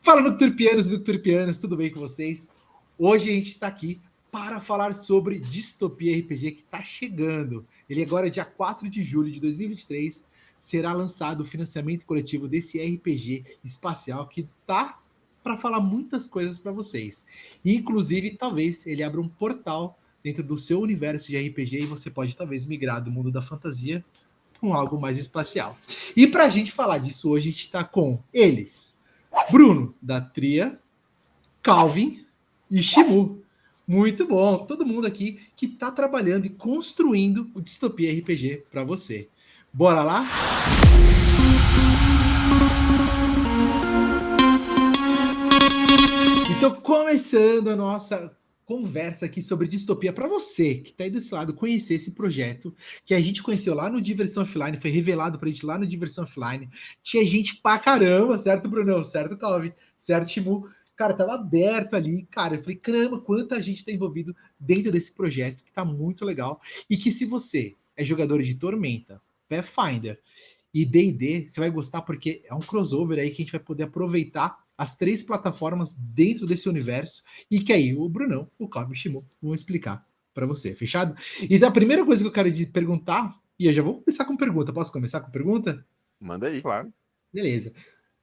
Fala, Nocturpianos e Nocturpianas, tudo bem com vocês? Hoje a gente está aqui para falar sobre Distopia RPG que está chegando. Ele agora, dia 4 de julho de 2023, será lançado o financiamento coletivo desse RPG espacial que tá para falar muitas coisas para vocês. Inclusive, talvez ele abra um portal dentro do seu universo de RPG e você pode talvez migrar do mundo da fantasia com algo mais espacial. E para a gente falar disso hoje, a gente está com eles. Bruno, da Tria, Calvin e Shimu. Muito bom. Todo mundo aqui que está trabalhando e construindo o Distopia RPG para você. Bora lá? Então, começando a nossa conversa aqui sobre distopia para você que está aí desse lado conhecer esse projeto que a gente conheceu lá no Diversão Offline, foi revelado para a gente lá no Diversão Offline. Tinha gente pra caramba, certo, Brunão? Certo, Calvin? Certo, Shimu? Cara, tava aberto ali, cara. Eu falei, caramba, quanta gente tá envolvido dentro desse projeto que tá muito legal. E que se você é jogador de Tormenta, Pathfinder e D&D, você vai gostar porque é um crossover aí que a gente vai poder aproveitar as três plataformas dentro desse universo e que aí o Brunão, o Calvin e o Shimu vão explicar para você, fechado? E da primeira coisa que eu quero te perguntar, e eu já vou começar com pergunta, posso começar com pergunta? Manda aí. Claro. Beleza.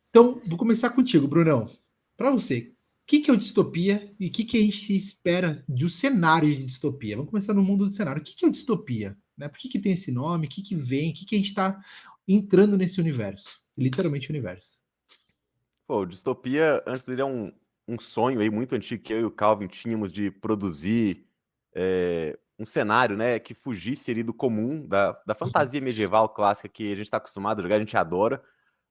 Então, vou começar contigo, Brunão. Para você, o que é o distopia e o que a gente espera de um cenário de distopia? Vamos começar no mundo do cenário. O que é o distopia? Né? Por que tem esse nome? O que vem? O que a gente está entrando nesse universo? Literalmente universo. Pô, Distopia, antes dele, é um sonho aí muito antigo que eu e o Calvin tínhamos de produzir um cenário, né, que fugisse ali do comum, da fantasia medieval clássica que a gente está acostumado a jogar, a gente adora,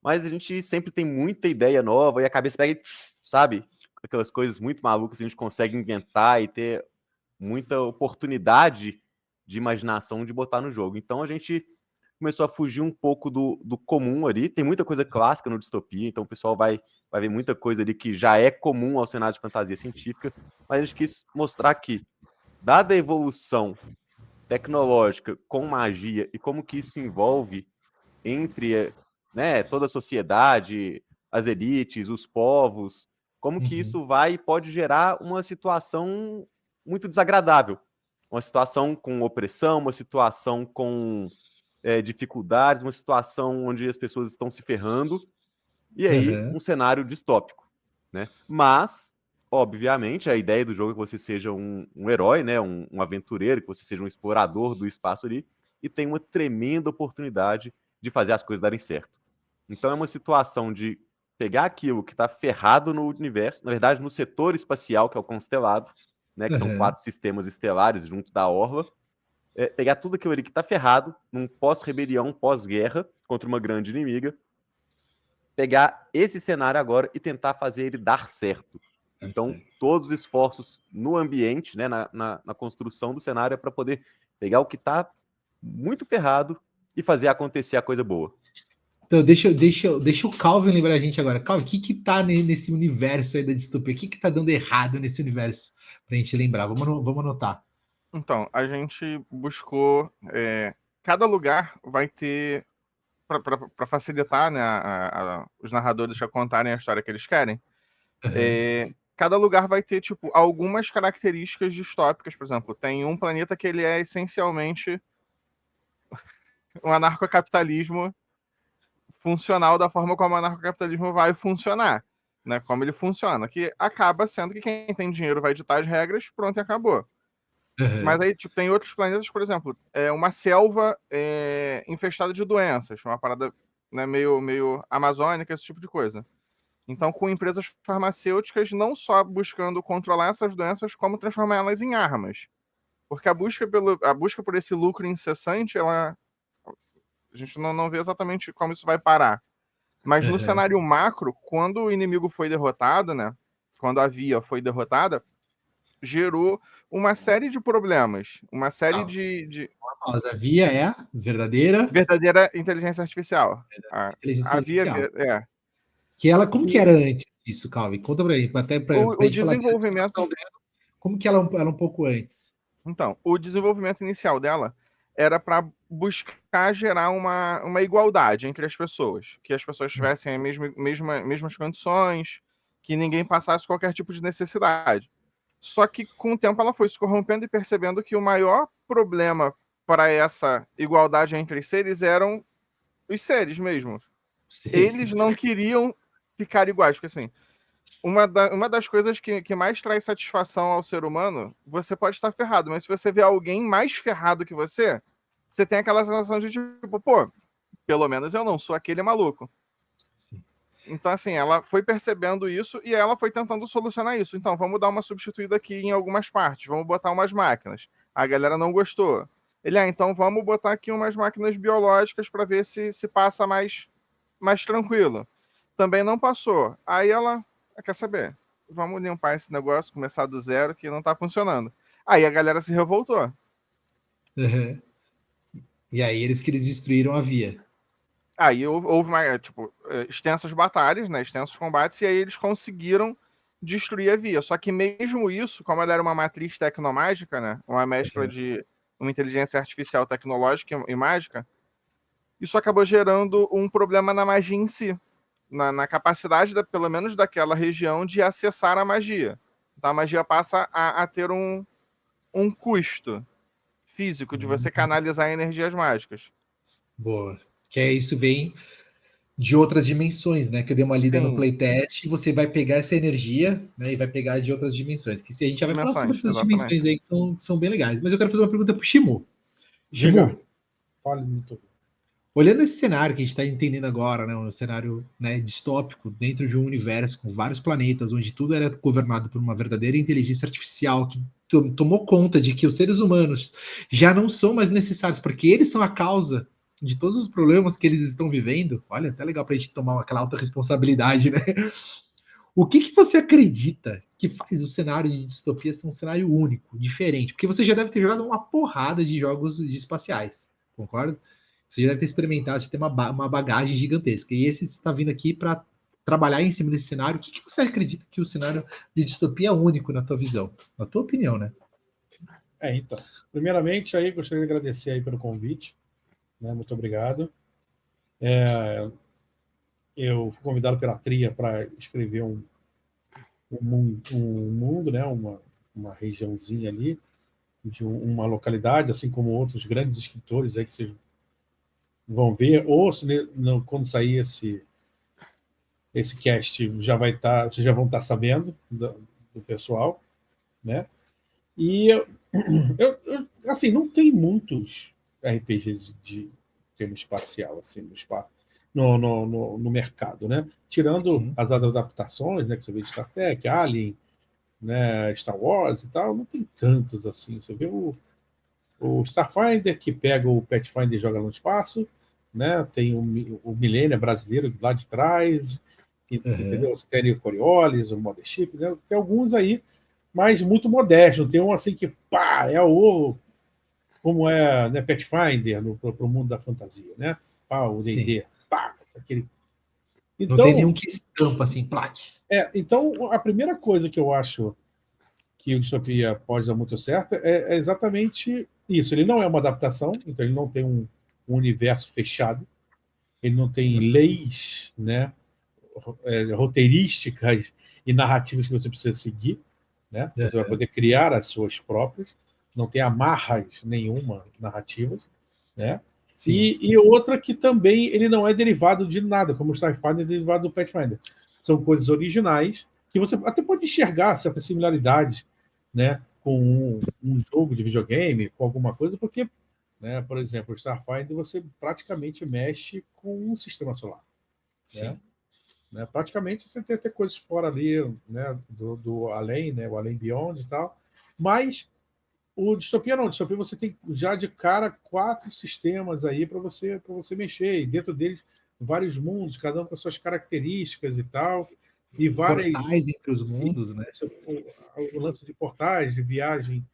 mas a gente sempre tem muita ideia nova e a cabeça pega, sabe, aquelas coisas muito malucas que a gente consegue inventar e ter muita oportunidade de imaginação de botar no jogo. Então a gente começou a fugir um pouco do comum ali. Tem muita coisa clássica no Distopia, então o pessoal vai ver muita coisa ali que já é comum ao cenário de fantasia científica, mas a gente quis mostrar que, dada a evolução tecnológica com magia e como que isso se envolve entre, né, toda a sociedade, as elites, os povos, como que isso vai e pode gerar uma situação muito desagradável. Uma situação com opressão, uma situação com dificuldades, uma situação onde as pessoas estão se ferrando, e aí um cenário distópico, né? Mas, obviamente, a ideia do jogo é que você seja um herói, né? Um aventureiro, que você seja um explorador do espaço ali, e tem uma tremenda oportunidade de fazer as coisas darem certo. Então é uma situação de pegar aquilo que está ferrado no universo, na verdade no setor espacial, que é o constelado, né? Que são 4 sistemas estelares junto da Orla, pegar tudo aquilo ali que tá ferrado, num pós-rebelião, pós-guerra, contra uma grande inimiga, pegar esse cenário agora e tentar fazer ele dar certo. Então, todos os esforços no ambiente, né, na construção do cenário, é para poder pegar o que tá muito ferrado e fazer acontecer a coisa boa. Então, deixa o Calvin lembrar a gente agora. Calvin, o que tá nesse universo aí da distopia? O que tá dando errado nesse universo? Pra gente lembrar. Vamos anotar. Então, a gente buscou. Cada lugar vai ter. Para facilitar, né, os narradores a contarem a história que eles querem. Cada lugar vai ter, tipo, algumas características distópicas. Por exemplo, tem um planeta que ele é essencialmente um anarcocapitalismo funcional da forma como o anarcocapitalismo vai funcionar, né? Como ele funciona, que acaba sendo que quem tem dinheiro vai ditar as regras, pronto e acabou. Mas aí, tipo, tem outros planetas, por exemplo, uma selva infestada de doenças, uma parada, né, meio amazônica, esse tipo de coisa. Então, com empresas farmacêuticas não só buscando controlar essas doenças, como transformá-las em armas. Porque a busca por esse lucro incessante, a gente não vê exatamente como isso vai parar. Mas no cenário macro, quando o inimigo foi derrotado, né? Quando a Via foi derrotada, gerou uma série de problemas. Uma série de... A Via é a verdadeira inteligência artificial. inteligência A Via... Que ela, como que era antes disso, Calvin? Conta pra aí, até pra o gente falar desenvolvimento dela, como que ela era um pouco antes? Então, o desenvolvimento inicial dela era para buscar gerar uma igualdade entre as pessoas, que as pessoas tivessem as mesmas condições, que ninguém passasse qualquer tipo de necessidade. Só que com o tempo ela foi se corrompendo e percebendo que o maior problema para essa igualdade entre seres eram os seres mesmo. Eles não queriam ficar iguais, porque assim, uma das coisas que mais traz satisfação ao ser humano, você pode estar ferrado, mas se você vê alguém mais ferrado que você tem aquela sensação de tipo, pô, pelo menos eu não sou aquele maluco. Sim. Então, assim, ela foi percebendo isso e ela foi tentando solucionar isso. Então, vamos dar uma substituída aqui em algumas partes, vamos botar umas máquinas. A galera não gostou. Ele, então vamos botar aqui umas máquinas biológicas para ver se passa mais tranquilo. Também não passou. Aí ela, quer saber? Vamos limpar esse negócio, começar do zero, que não tá funcionando. Aí a galera se revoltou. Uhum. E aí eles destruíram a via. Aí houve extensas batalhas, né, extensos combates, e aí eles conseguiram destruir a via. Só que mesmo isso, como ela era uma matriz tecnomágica, né, uma mescla de uma inteligência artificial tecnológica e mágica, isso acabou gerando um problema na magia em si, na capacidade, pelo menos daquela região, de acessar a magia. Então a magia passa a ter um custo físico de você canalizar energias mágicas. Boa. Que é isso vem de outras dimensões, né? Que eu dei uma lida no playtest e você vai pegar essa energia, né? E vai pegar de outras dimensões. Que se a gente já vai falar sobre essas dimensões aí que são bem legais. Mas eu quero fazer uma pergunta pro Shimu. Shimu, fale muito. Olhando esse cenário que a gente está entendendo agora, né, um cenário, né, distópico dentro de um universo com vários planetas, onde tudo era governado por uma verdadeira inteligência artificial que tomou conta de que os seres humanos já não são mais necessários, porque eles são a causa de todos os problemas que eles estão vivendo. Olha, até legal para a gente tomar aquela alta responsabilidade, né? O que você acredita que faz o cenário de distopia ser um cenário único, diferente? Porque você já deve ter jogado uma porrada de jogos espaciais, concorda? Você já deve ter experimentado, de ter uma bagagem gigantesca. E esse está vindo aqui para trabalhar em cima desse cenário. O que você acredita que o cenário de distopia é único na tua visão? Na tua opinião, né? Então, primeiramente, aí gostaria de agradecer aí pelo convite, né? Muito obrigado. Eu fui convidado pela Tria para escrever um mundo, né? Uma regiãozinha ali, de uma localidade, assim como outros grandes escritores aí que vocês vão ver, ou se, quando sair esse cast já vai estar, vocês já vão estar sabendo do pessoal, né? E assim, não tem muitos RPGs de tema espacial assim no mercado, né? Tirando as adaptações, né, que você vê de Star Trek, Alien, né, Star Wars e tal, não tem tantos assim. Você vê o Starfinder, que pega o Pathfinder e joga no espaço, né? Tem o Millennium brasileiro lá de trás, entendeu? Você tem o Coriolis, o Mothership, né? Tem alguns aí, mas muito modesto. Tem um assim que, pá, é como é, né, Pathfinder pro mundo da fantasia, né? Pá, o D&D, pá, aquele... Então, não tem nenhum que estampa assim, plaque. Então, a primeira coisa que eu acho que o Distopia pode dar muito certo é exatamente isso. Ele não é uma adaptação, então ele não tem um universo fechado, ele não tem leis, né, roteirísticas e narrativas que você precisa seguir, né? Você vai poder criar as suas próprias, não tem amarras nenhuma narrativas, né? E outra que também ele não é derivado de nada, como o Starfinder é derivado do Pathfinder. São coisas originais que você até pode enxergar certas similaridades, né, com um jogo de videogame, com alguma coisa, porque, né, por exemplo, o Starfinder você praticamente mexe com o sistema solar. Né? Praticamente você tem até coisas fora ali, né, do além, né, o além beyond e tal, mas o Distopia não. O Distopia você tem já de cara 4 sistemas aí para você mexer, e dentro deles vários mundos, cada um com as suas características e tal, e várias portais entre os mundos, né? O lance de portais, de viagens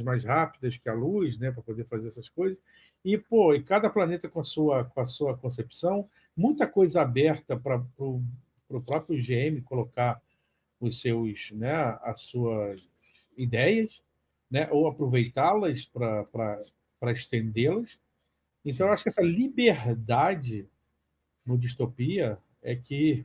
mais rápidas que a luz, né, para poder fazer essas coisas. E cada planeta com a sua concepção, muita coisa aberta para o próprio GM colocar os seus, né, as suas ideias, né, ou aproveitá-las para estendê-las. Então, eu acho que essa liberdade no Distopia é que,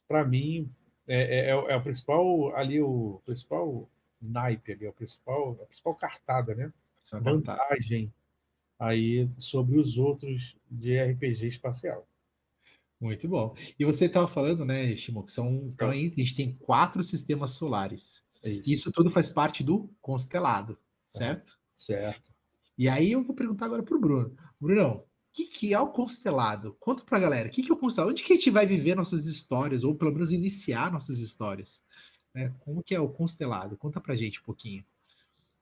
para mim, É o principal ali, o principal naipe ali, a principal cartada, né? Só cantar. Vantagem aí sobre os outros de RPG espacial. Muito bom. E você estava falando, né, Shimo, que então Então, aí a gente tem 4 sistemas solares. é isso. Isso tudo faz parte do constelado, Tá? certo? Certo. E aí eu vou perguntar agora para o Bruno. Brunão, o que é o constelado? Conta para a galera, o que é o constelado? Onde que a gente vai viver nossas histórias, ou pelo menos iniciar nossas histórias? Né? Como que é o constelado? Conta pra gente um pouquinho.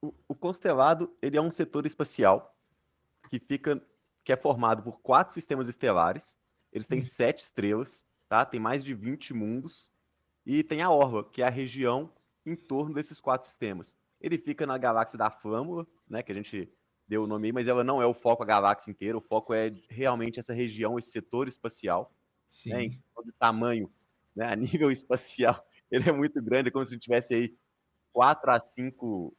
O constelado, ele é um setor espacial que que é formado por 4 sistemas estelares. Eles têm 7 estrelas, tá? Tem mais de 20 mundos. E tem a Orla, que é a região em torno desses 4 sistemas. Ele fica na galáxia da Flâmula, né, que a gente deu o nome aí, mas ela não é o foco a galáxia inteira, o foco é realmente essa região, esse setor espacial, né, em Sim. questão de tamanho, né, a nível espacial, ele é muito grande, é como se a gente tivesse aí 4 a 5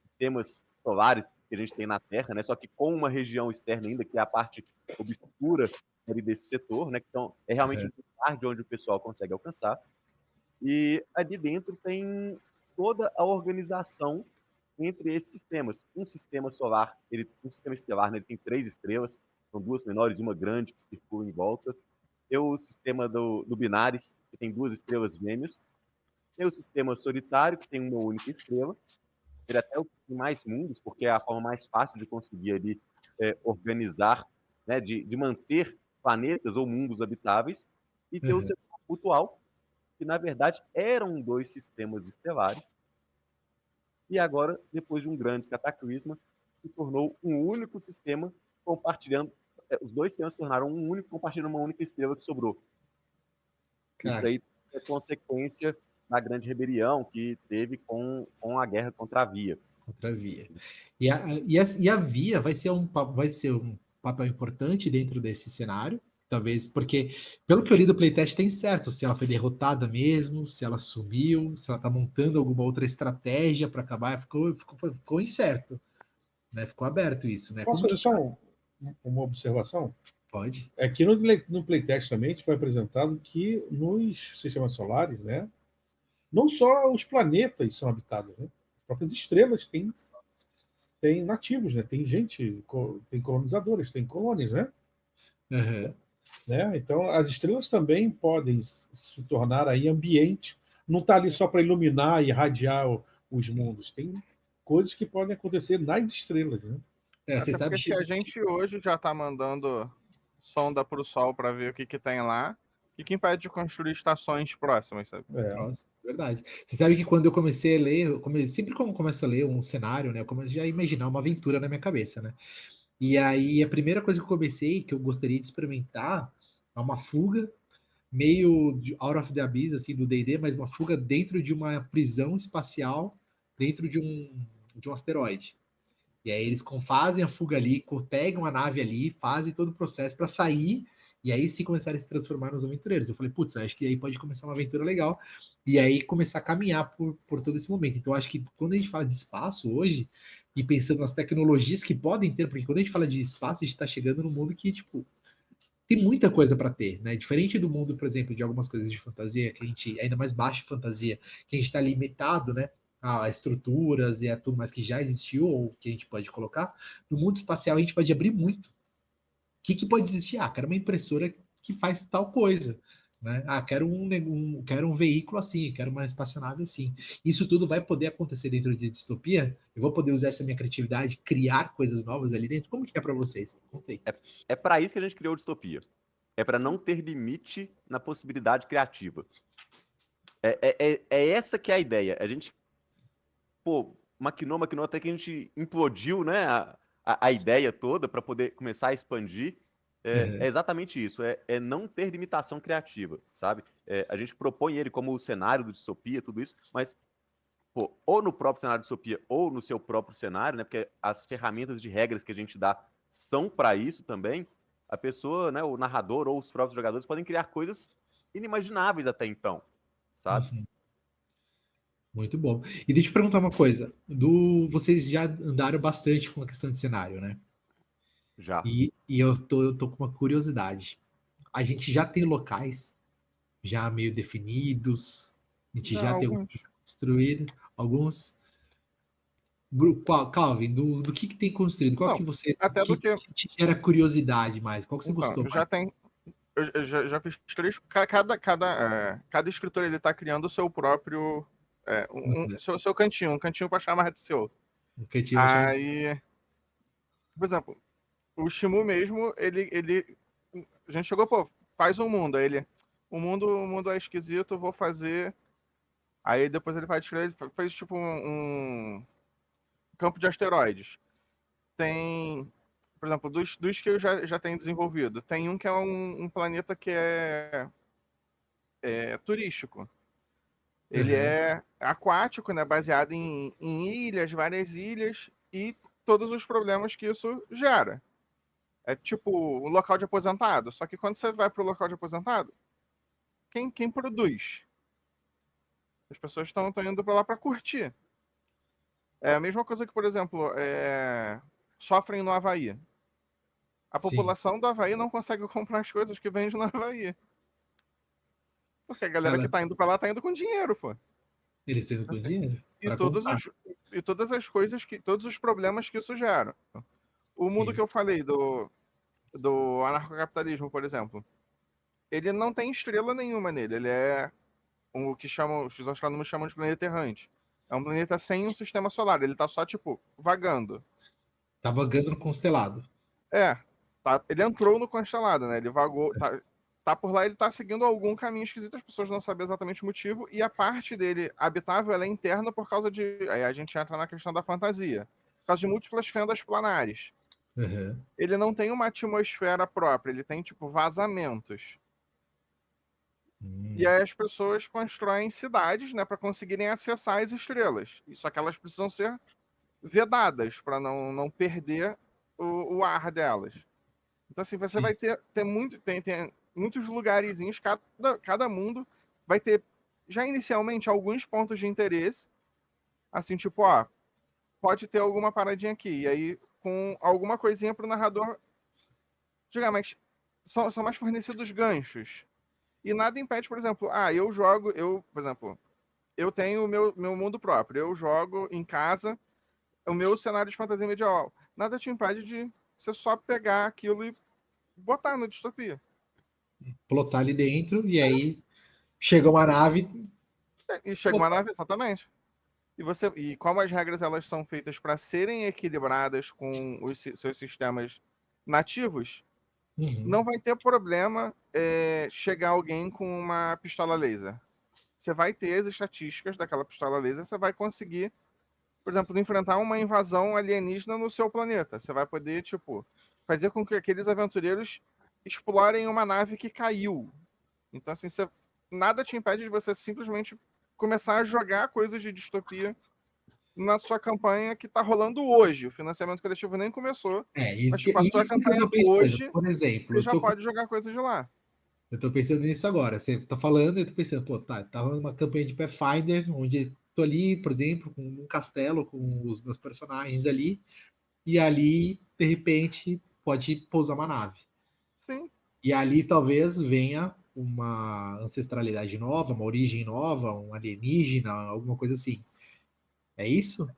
sistemas solares que a gente tem na Terra, né, só que com uma região externa ainda, que é a parte obscura ali desse setor, né, então é realmente um lugar de onde o pessoal consegue alcançar. E ali dentro tem toda a organização entre esses sistemas. Um sistema solar, um sistema estelar, né, ele tem 3 estrelas, são 2 menores e uma grande que circula em volta. Tem o sistema do Binaris, que tem 2 estrelas gêmeas. Tem o sistema solitário, que tem uma única estrela. Ele até tem mais mundos, porque é a forma mais fácil de conseguir ali organizar, né, de manter planetas ou mundos habitáveis. E tem o Uhum. sistema cultural, que na verdade eram 2 sistemas estelares, e agora, depois de um grande cataclisma, se tornou um único sistema compartilhando. Os 2 sistemas se tornaram um único, compartilhando uma única estrela que sobrou. Isso Cara, aí é consequência da grande rebelião que teve com a guerra contra a Via. outra via. E a via vai ser um papel importante dentro desse cenário, talvez, porque, pelo que eu li do playtest, tem certo se ela foi derrotada mesmo, se ela sumiu, se ela está montando alguma outra estratégia para acabar, ficou incerto, né? Ficou aberto isso, né? Posso Como fazer que só uma observação? pode? É que no playtest também foi apresentado que nos sistemas solares, né, não só os planetas são habitados, né, as próprias estrelas têm nativos, né, tem gente, tem colonizadores, tem colônias, né? Uhum. Né? Então, as estrelas também podem se tornar aí ambiente, não está ali só para iluminar e irradiar os Sim. mundos, tem coisas que podem acontecer nas estrelas, né? Você Até sabe porque se a que gente hoje já está mandando sonda para o Sol para ver o que tem lá, o que impede de construir estações próximas, sabe? É. Nossa, verdade. Você sabe que quando eu comecei a ler, sempre quando eu começo a ler um cenário, né, eu começo já a imaginar uma aventura na minha cabeça, né? E aí a primeira coisa que eu comecei, que eu gostaria de experimentar, é uma fuga meio de Out of the Abyss, assim, do D&D, mas uma fuga dentro de uma prisão espacial, dentro de um asteroide. E aí eles fazem a fuga ali, pegam a nave ali, fazem todo o processo para sair, e aí sim começarem a se transformar nos aventureiros. Eu falei, putz, acho que aí pode começar uma aventura legal, e aí começar a caminhar por todo esse momento. Então, acho que quando a gente fala de espaço hoje, e pensando nas tecnologias que podem ter, porque quando a gente fala de espaço, a gente está chegando num mundo que, tipo, tem muita coisa para ter, né? Diferente do mundo, por exemplo, de algumas coisas de fantasia, que a gente, ainda mais baixa fantasia, que a gente está limitado, né? A estruturas e a tudo mais que já existiu ou que a gente pode colocar. No mundo espacial, a gente pode abrir muito. O que pode existir? Ah, quero uma impressora que faz tal coisa. Né? Ah, quero um veículo assim, quero uma espaçonave assim. Isso tudo vai poder acontecer dentro de distopia? Eu vou poder usar essa minha criatividade, criar coisas novas ali dentro? Como que é para vocês? Contei. É para isso que a gente criou Distopia. É para não ter limite na possibilidade criativa. É essa que é a ideia. A gente, pô, maquinou, até que a gente implodiu, né, a ideia toda para poder começar a expandir. É exatamente isso, é não ter limitação criativa, sabe? A gente propõe ele como o cenário do Distopia, tudo isso, mas, pô, ou no próprio cenário de Distopia ou no seu próprio cenário, né, porque as ferramentas de regras que a gente dá são para isso também, a pessoa, né, o narrador ou os próprios jogadores podem criar coisas inimagináveis até então, sabe? Uhum. Muito bom. E deixa eu perguntar uma coisa. Vocês já andaram bastante com a questão de cenário, né? Já. E eu tô com uma curiosidade. A gente já tem locais já meio definidos? A gente Já já tem alguns alguns. construídos, alguns. Calvin, do que tem construído? Qual Não, que você até do que que. te gera curiosidade mais? Qual que você Então, gostou já mais? tem. Eu já fiz 3. Cada escritor ele tá criando o seu próprio. Seu cantinho, um cantinho para chamar de seu. O que tinha chama assim. Aí, por exemplo, o Shimu mesmo, ele. A gente chegou, pô, faz um mundo. Aí ele. O mundo é esquisito, vou fazer. Aí depois ele vai descrever, ele fez tipo um campo de asteroides. Tem, por exemplo, dos que eu já tenho desenvolvido, tem um que é um planeta que é turístico. Ele Uhum, é aquático, né, baseado em ilhas, várias ilhas, e todos os problemas que isso gera. É tipo o local de aposentado. Só que quando você vai para o local de aposentado, quem produz? As pessoas estão indo para lá para curtir. É a mesma coisa que, por exemplo, sofrem no Havaí. A sim. população do Havaí não consegue comprar as coisas que vende no Havaí. Porque a galera que Ela, tá indo pra lá tá indo com dinheiro, pô. eles têm com Assim, dinheiro e para todos comprar. os, e todas as coisas todos os problemas que isso gera. O mundo que Sim, eu falei do anarcocapitalismo, por exemplo, ele não tem estrela nenhuma nele. Ele é o que os astrônomos chamam de planeta errante. É um planeta sem um sistema solar. Ele tá só, tipo, vagando. tá vagando no constelado. É, ele entrou no constelado, né? Ele vagou, tá por lá, ele tá seguindo algum caminho esquisito, as pessoas não sabem exatamente o motivo, e a parte dele habitável ela é interna por causa de. Aí a gente entra na questão da fantasia. Por causa de múltiplas fendas planares. Uhum. Ele não tem uma atmosfera própria, ele tem, tipo, vazamentos. E aí as pessoas constroem cidades, né, para conseguirem acessar as estrelas. Só que elas precisam ser vedadas para não perder o ar delas. Então, assim, você Sim. vai ter tem muitos lugarzinhos, cada mundo vai ter, já inicialmente, alguns pontos de interesse, assim, tipo, ó, pode ter alguma paradinha aqui, e aí com alguma coisinha pro narrador, diga, mas são mais fornecidos ganchos. E nada impede, por exemplo, por exemplo, eu tenho o meu mundo próprio, eu jogo em casa o meu cenário de fantasia medieval. Nada te impede de você só pegar aquilo e botar no distopia. Plotar ali dentro e aí chega uma nave. E chega uma Opa. nave, exatamente. E como as regras elas são feitas para serem equilibradas com os seus sistemas nativos, Uhum. não vai ter problema chegar alguém com uma pistola laser. Você vai ter as estatísticas daquela pistola laser, você vai conseguir, por exemplo, enfrentar uma invasão alienígena no seu planeta. Você vai poder, tipo, fazer com que aqueles aventureiros explorem uma nave que caiu. Então, assim, nada te impede de você simplesmente começar a jogar coisas de distopia na sua campanha que está rolando hoje. O financiamento coletivo nem começou, mas tipo, a sua Isso que eu campanha tô pensando. hoje, Por exemplo, você já pode jogar coisas de lá. eu tô pensando nisso agora. Você tá falando, eu tô pensando, pô, tá rolando uma campanha de Pathfinder, onde tô ali, por exemplo, com um castelo, com os meus personagens ali, e ali, de repente, pode pousar uma nave. Sim, E ali talvez venha uma ancestralidade nova, uma origem nova, um alienígena, alguma coisa assim. É isso?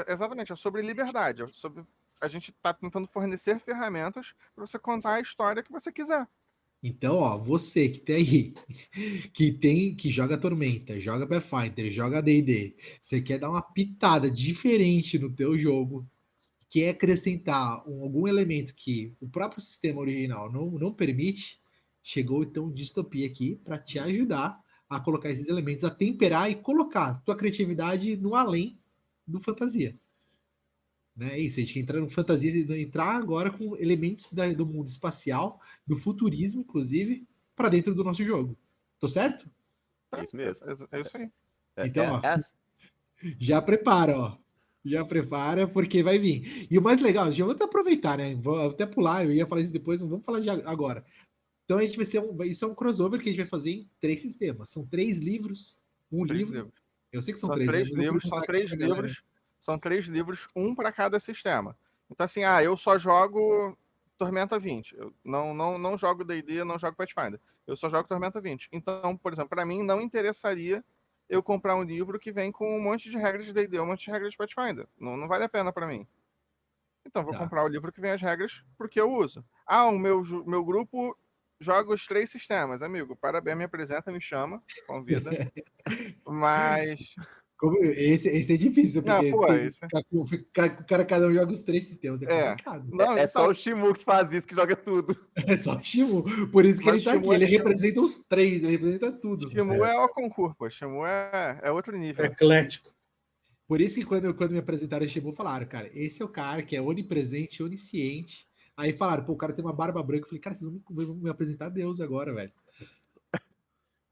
exatamente. É sobre liberdade. É sobre a gente está tentando fornecer ferramentas para você contar a história que você quiser. Então, ó, você que tem aí, que joga Tormenta, joga Pathfinder, joga D&D, você quer dar uma pitada diferente no teu jogo, quer acrescentar algum elemento que o próprio sistema original não permite, chegou então o Distopia aqui para te ajudar a colocar esses elementos, a temperar e colocar tua criatividade no além do fantasia. Né? É isso, a gente entra no fantasia, entrar agora com elementos do mundo espacial, do futurismo, inclusive, para dentro do nosso jogo. Tô certo? Tá? Isso mesmo. É isso aí. Então, ó, É já prepara, ó. Já prepara, porque vai vir. E o mais legal, já vou até aproveitar, né? Vou até pular, eu ia falar isso depois, mas vamos falar de agora. Então a gente vai ser isso é um crossover que a gente vai fazer em 3 sistemas. São 3 livros, um 3 livro. livros. Eu sei que são São 3, né? três Mas eu vou livros, perguntar aqui pra galera. são 3 livros, um para cada sistema. Então, assim, eu só jogo Tormenta 20. Eu não jogo D&D, não jogo Pathfinder. Eu só jogo Tormenta 20. Então, por exemplo, para mim não interessaria eu comprar um livro que vem com um monte de regras de D&D, um monte de regras de Pathfinder. Não vale a pena para mim. Então, vou Tá. comprar o livro que vem as regras porque eu uso. Ah, o meu grupo joga os 3 sistemas. Amigo, parabéns, me apresenta, me chama, convida. Mas... Esse é difícil, Não, porque pô, tem, esse... cada um joga os 3 sistemas, é É. complicado. Não, É então, só o Shimu que faz isso, que joga tudo. É só o Shimu, por isso que Mas ele tá aqui, Shimu ele representa os 3, ele representa tudo. Shimu é o concurso, pô. Shimu é outro nível. Eclético. Por isso que quando me apresentaram o Shimu, falaram, cara, esse é o cara que é onipresente, onisciente. Aí falaram, pô, o cara tem uma barba branca. Eu falei, cara, vocês vão me apresentar Deus agora, velho.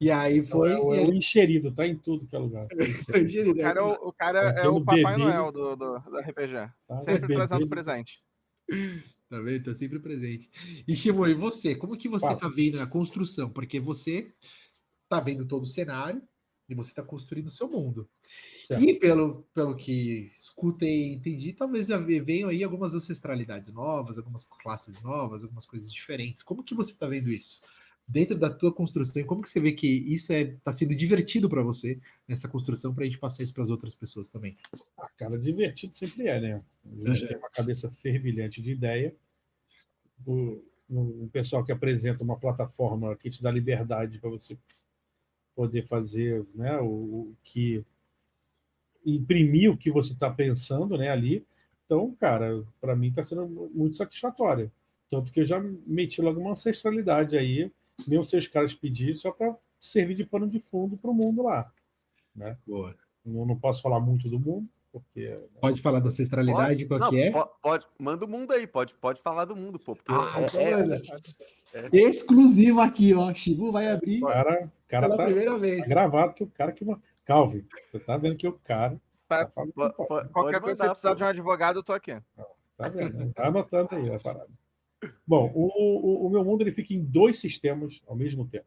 E aí foi. É o enxerido, tá em tudo que é lugar. Tá Gerido, O cara é Fazendo o Papai bebê. Noel do RPG. Tá? Sempre Bebê. trazendo presente. tá vendo? Tá sempre presente. E Shimu, e você? Como que você Fala. tá vendo a construção? Porque você tá vendo todo o cenário e você tá construindo o seu mundo. Certo. E pelo que escutei e entendi, talvez venham aí algumas ancestralidades novas, algumas classes novas, algumas coisas diferentes. Como que você está vendo isso? Dentro da tua construção, como que você vê que isso está sendo divertido para você nessa construção, para a gente passar isso para as outras pessoas também? Ah, cara, divertido sempre é, né? A gente tem uma cabeça fervilhante de ideia. O pessoal que apresenta uma plataforma que te dá liberdade para você poder fazer, né, o que imprimir o que você está pensando, né, ali. Então, cara, para mim está sendo muito satisfatório. Tanto que eu já meti logo uma ancestralidade aí, mesmo se os caras pedirem, só para servir de pano de fundo para o mundo lá, né? Boa. Eu não posso falar muito do mundo, porque... Pode falar da ancestralidade, qual Não, que é? pode, manda o mundo aí, pode falar do mundo, pô, porque Então manda. é- Exclusivo aqui, ó. Shibu vai abrir O cara pela tá primeira vez. gravado que o cara que... Calvin, você tá vendo que o cara Tá. tá falando que pode. pode Qualquer coisa, se você mandar, precisar pô. de um advogado, eu tô aqui. Tá vendo? Tá anotando aí a parada. Bom, o meu mundo ele fica em 2 sistemas ao mesmo tempo.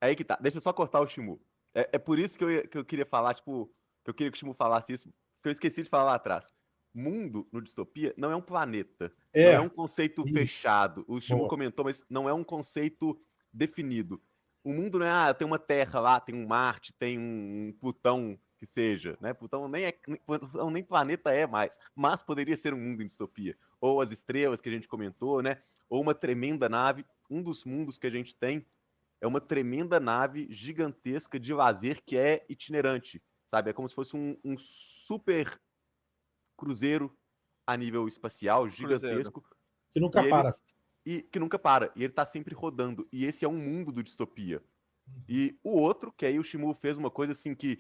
Aí que tá, deixa eu só cortar o Shimu. É por isso que eu queria falar, tipo, que eu queria que o Shimu falasse isso, que eu esqueci de falar lá atrás. Mundo no Distopia não é um planeta, não é um conceito isso. fechado. O Shimu Boa. comentou, mas não é um conceito definido. O mundo não é, tem uma Terra lá, tem um Marte, tem um Plutão, que seja, né? Plutão nem planeta é mais, mas poderia ser um mundo em distopia. Ou as estrelas que a gente comentou, né? Ou uma tremenda nave. Um dos mundos que a gente tem é uma tremenda nave gigantesca de lazer que é itinerante, sabe? É como se fosse um super cruzeiro a nível espacial, gigantesco, Que nunca para. e que nunca para, e ele tá sempre rodando. E esse é um mundo do distopia. E o outro, que aí o Shimu fez uma coisa assim que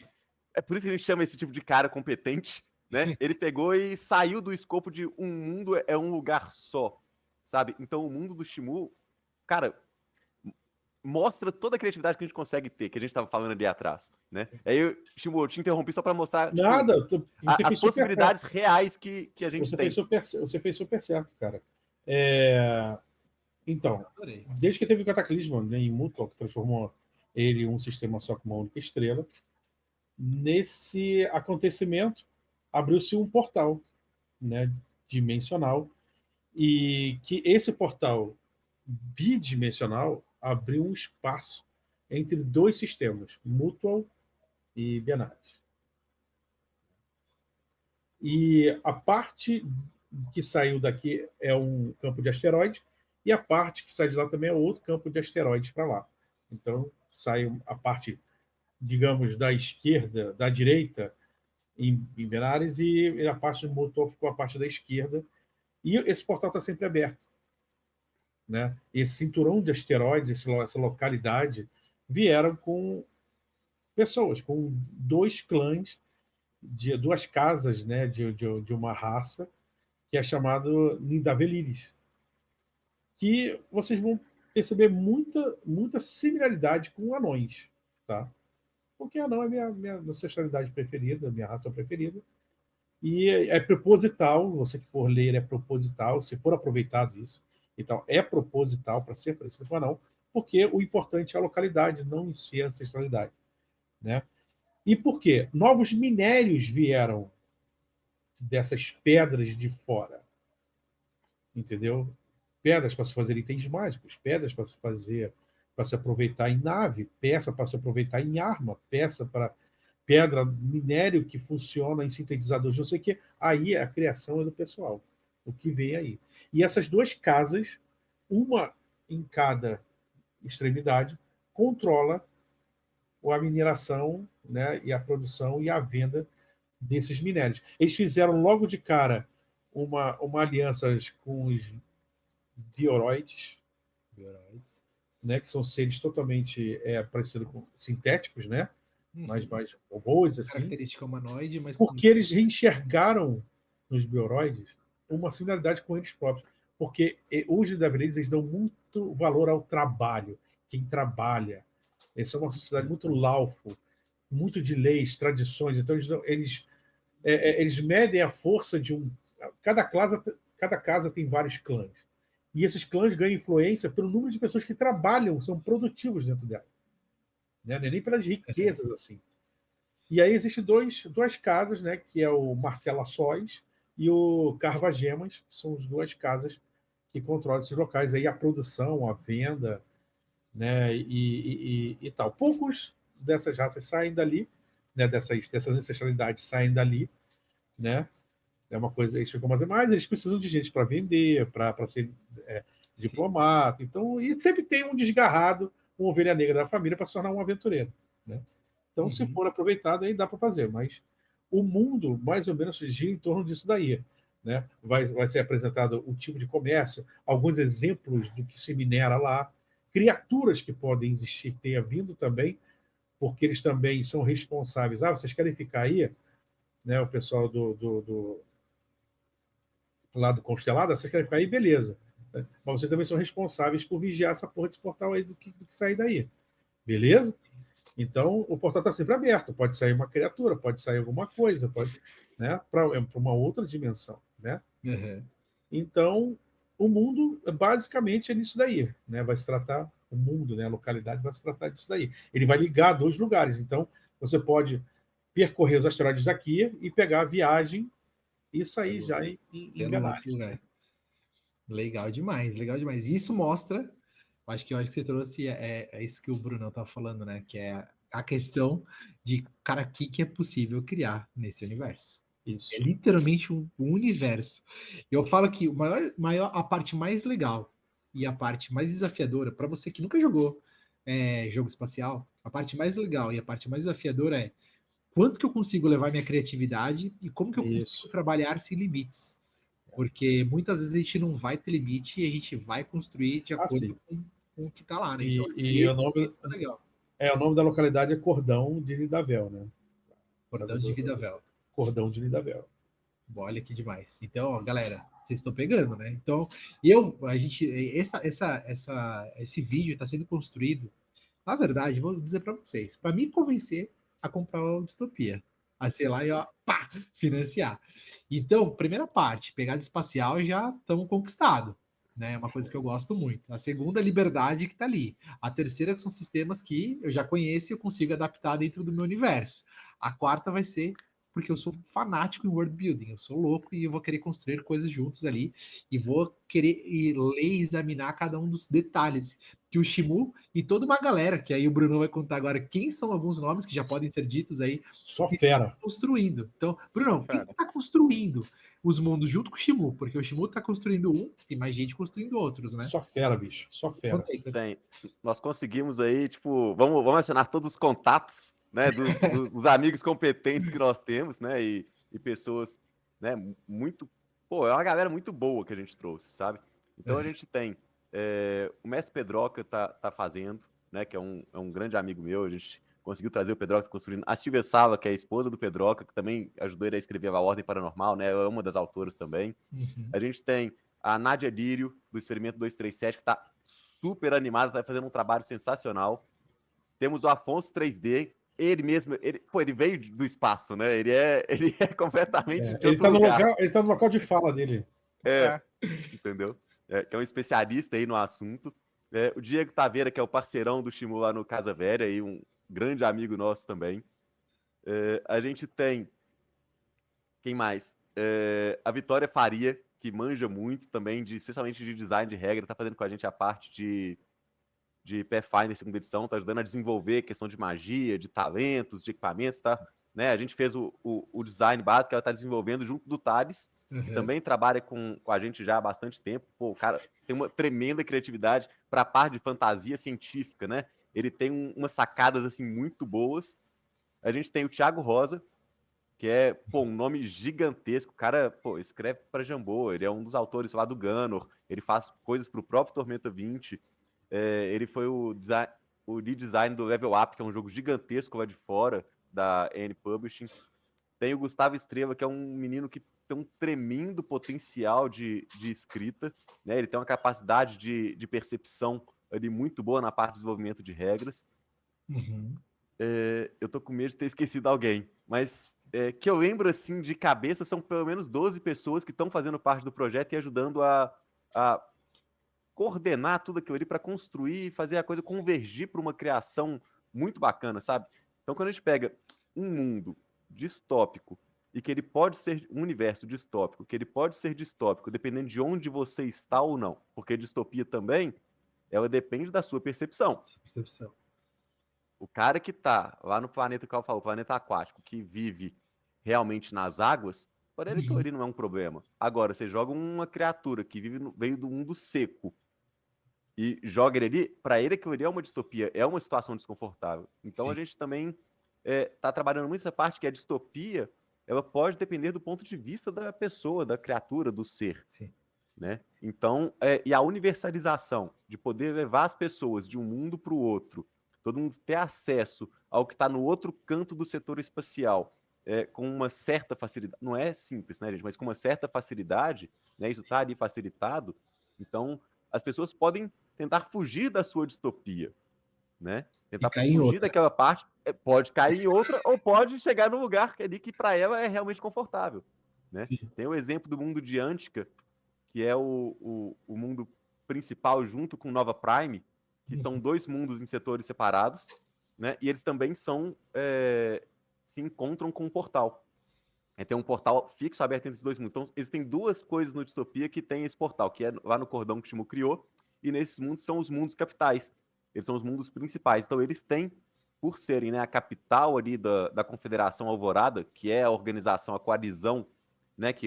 é por isso que a gente chama esse tipo de cara competente, né? Ele pegou e saiu do escopo de um mundo é um lugar só, sabe? Então o mundo do Shimu, cara, mostra toda a criatividade que a gente consegue ter, que a gente estava falando ali atrás, né? Aí, Shimu, eu te interrompi só para mostrar tipo, Nada, você as fez super possibilidades certo. reais que a gente Você tem. você fez super certo, cara. Então, Adorei. desde que teve o Cataclisma, né, em Mutal, que transformou ele em um sistema só com uma única estrela, nesse acontecimento abriu-se um portal, né, dimensional, e que esse portal bidimensional abriu um espaço entre 2 sistemas, Mutual e Benares. E a parte que saiu daqui é um campo de asteroides, e a parte que sai de lá também é outro campo de asteroides para lá. Então, sai a parte, digamos, da esquerda, da direita, em Benares, e a parte do motor ficou a parte da esquerda. E esse portal está sempre aberto, né? Esse cinturão de asteroides, essa localidade, vieram com pessoas, com 2 clãs, de 2 casas, né, de uma raça, que é chamado Nindaveliris, que vocês vão perceber muita similaridade com anões, tá? Porque anão é minha ancestralidade preferida, minha raça preferida, e é proposital, você que for ler é proposital, se for aproveitado isso, então é proposital para ser parecido com anão, porque o importante é a localidade, não em si a ancestralidade, né? E por quê? Novos minérios vieram dessas pedras de fora, entendeu? Pedras para se fazer itens mágicos, pedras para se fazer para se aproveitar em nave, peça para se aproveitar em arma, peça para pedra, minério que funciona em sintetizadores, não sei o quê. Aí a criação é do pessoal, o que vem aí. E essas duas casas, uma em cada extremidade, controla a mineração, né, e a produção e a venda desses minérios. Eles fizeram logo de cara uma aliança com os bioroides, Bioroides. né, que são seres totalmente parecidos com sintéticos, né, mais Uhum. robôs, assim, Característica humanoide, mas porque eles enxergaram nos bioroides uma similaridade com eles próprios. Porque os Davirenses, eles dão muito valor ao trabalho, quem trabalha. Essa é uma sociedade muito laufo, muito de leis, tradições. Então, eles medem a força de um. Cada casa tem vários clãs. E esses clãs ganham influência pelo número de pessoas que trabalham, são produtivos dentro dela. Né? Nem pelas riquezas, assim. E aí existem duas casas, né? Que é o Martela-Sóis e o Carva-Gemas, que são as duas casas que controlam esses locais. Aí a produção, a venda, né? E tal. Poucos dessas raças saem dali, né? Dessas ancestralidades saem dali, né? É uma coisa, eles ficam mais, eles precisam de gente para vender, para ser diplomata. Então, e sempre tem um desgarrado, uma ovelha negra da família para se tornar um aventureiro, né? Então, se for aproveitado, aí dá para fazer. Mas o mundo, mais ou menos, gira em torno disso daí. Né? Vai ser apresentado o tipo de comércio, alguns exemplos do que se minera lá, criaturas que podem existir, que tenha vindo também, porque eles também são responsáveis. Ah, vocês querem ficar aí? Né, o pessoal lá do Constelado, vocês querem ficar aí? Beleza. Mas vocês também são responsáveis por vigiar essa porra desse portal aí do que sair daí. Beleza? Então, o portal está sempre aberto. Pode sair uma criatura, pode sair alguma coisa, pode, né, para uma outra dimensão. Né? Uhum. Então, o mundo, basicamente, é nisso daí. Né? Vai se tratar, o mundo, né, a localidade vai se tratar disso daí. Ele vai ligar dois lugares. Então, você pode percorrer os asteroides daqui e pegar a viagem e sair já em Ganares. Lugar. Legal demais, legal demais. Isso mostra, acho que você trouxe é isso que o Brunão tá falando, né? Que é a questão de, cara, o que é possível criar nesse universo. Isso. É literalmente um universo. Eu falo que a parte mais legal e a parte mais desafiadora, para você que nunca jogou jogo espacial, a parte mais legal e a parte mais desafiadora é quanto que eu consigo levar minha criatividade e como que eu consigo trabalhar sem limites. Porque muitas vezes a gente não vai ter limite e a gente vai construir de acordo com o que está lá, né? Então, o nome da localidade é Cordão de Nidavel, né? Cordão de Nidavel. Cordão de Nidavel. Olha que demais. Então, ó, galera, vocês estão pegando, né? Então, esse vídeo está sendo construído. Na verdade, vou dizer para vocês, para me convencer a comprar o Distopia, a sei lá e ó, pá, financiar. Então, primeira parte, pegada espacial já estamos conquistado, né? É uma coisa que eu gosto muito. A segunda, liberdade que está ali. A terceira, que são sistemas que eu já conheço e eu consigo adaptar dentro do meu universo. A quarta vai ser porque eu sou fanático em world building, eu sou louco e eu vou querer construir coisas juntos ali e vou querer ler e examinar cada um dos detalhes que o Shimu e toda uma galera, que aí o Bruno vai contar agora quem são alguns nomes que já podem ser ditos aí. Só fera. Construindo. Então, Bruno, quem está construindo os mundos junto com o Shimu? Porque o Shimu está construindo um, tem mais gente construindo outros, né? Só fera, bicho. Só fera. Nós conseguimos aí, tipo, vamos acionar todos os contatos, né, dos amigos competentes que nós temos, né, e pessoas, né, muito, pô, é uma galera muito boa que a gente trouxe, sabe? Então a gente tem o Mestre Pedroca tá fazendo, né, que é um grande amigo meu, a gente conseguiu trazer o Pedroca construindo, a Silvia Sava, que é a esposa do Pedroca, que também ajudou ele a escrever a Ordem Paranormal, né, é uma das autoras também. A gente tem a Nádia Lírio, do Experimento 237, que tá super animada, tá fazendo um trabalho sensacional. Temos o Afonso 3D, ele mesmo, ele veio do espaço, né? Ele é completamente de outro lugar. Ele tá no local de fala dele. Entendeu? Que é um especialista aí no assunto. O Diego Taveira, que é o parceirão do Shimu lá no Casa Velha, aí, um grande amigo nosso também. A gente tem... Quem mais? A Vitória Faria, que manja muito também, especialmente de design de regra, tá fazendo com a gente a parte de de Pathfinder segunda edição, está ajudando a desenvolver questão de magia, de talentos, de equipamentos, tá? Né? A gente fez o design básico, ela está desenvolvendo junto do Thales, que também trabalha com a gente já há bastante tempo. Pô, o cara tem uma tremenda criatividade para a parte de fantasia científica, né? Ele tem umas sacadas assim muito boas. A gente tem o Thiago Rosa, que é, pô, um nome gigantesco. O cara, pô, escreve para Jambô, ele é um dos autores lá do Gunnor, ele faz coisas para o próprio Tormenta 20. Ele foi o lead design do Level Up, que é um jogo gigantesco lá de fora da N Publishing. Tem o Gustavo Estrela, que é um menino que tem um tremendo potencial de escrita, né? Ele tem uma capacidade de percepção ali muito boa na parte de desenvolvimento de regras. Eu tô com medo de ter esquecido alguém, mas que eu lembro assim de cabeça são pelo menos 12 pessoas que estão fazendo parte do projeto e ajudando a coordenar tudo aquilo ali para construir e fazer a coisa convergir para uma criação muito bacana, sabe? Então, quando a gente pega um mundo distópico e que ele pode ser um universo distópico, que ele pode ser distópico dependendo de onde você está ou não, porque distopia também, ela depende da sua percepção. O cara que tá lá no planeta que eu falo, planeta aquático, que vive realmente nas águas, para ele aquilo ali não é um problema. Agora, você joga uma criatura que veio do mundo seco e joga ele ali, para ele aquilo ali é uma distopia, é uma situação desconfortável. Então a gente também tá trabalhando muito essa parte que a distopia, ela pode depender do ponto de vista da pessoa, da criatura, do ser. Né? Então, e a universalização de poder levar as pessoas de um mundo para o outro, todo mundo ter acesso ao que está no outro canto do setor espacial, com uma certa facilidade, não é simples, né, gente, mas com uma certa facilidade, né, isso está ali facilitado, então as pessoas podem tentar fugir da sua distopia, né? Tentar fugir daquela parte, pode cair em outra ou pode chegar num lugar ali que para ela é realmente confortável, né? Tem o exemplo do mundo de Antica, que é o mundo principal junto com Nova Prime, que são dois mundos em setores separados, né? E eles também se encontram com um portal. Tem um portal fixo aberto entre esses dois mundos. Então, existem duas coisas no Distopia que tem esse portal, que é lá no cordão que o Timo criou, e nesses mundos são os mundos capitais. Eles são os mundos principais. Então, eles têm, por serem, né, a capital ali da Confederação Alvorada, que é a organização, a coalizão, né, que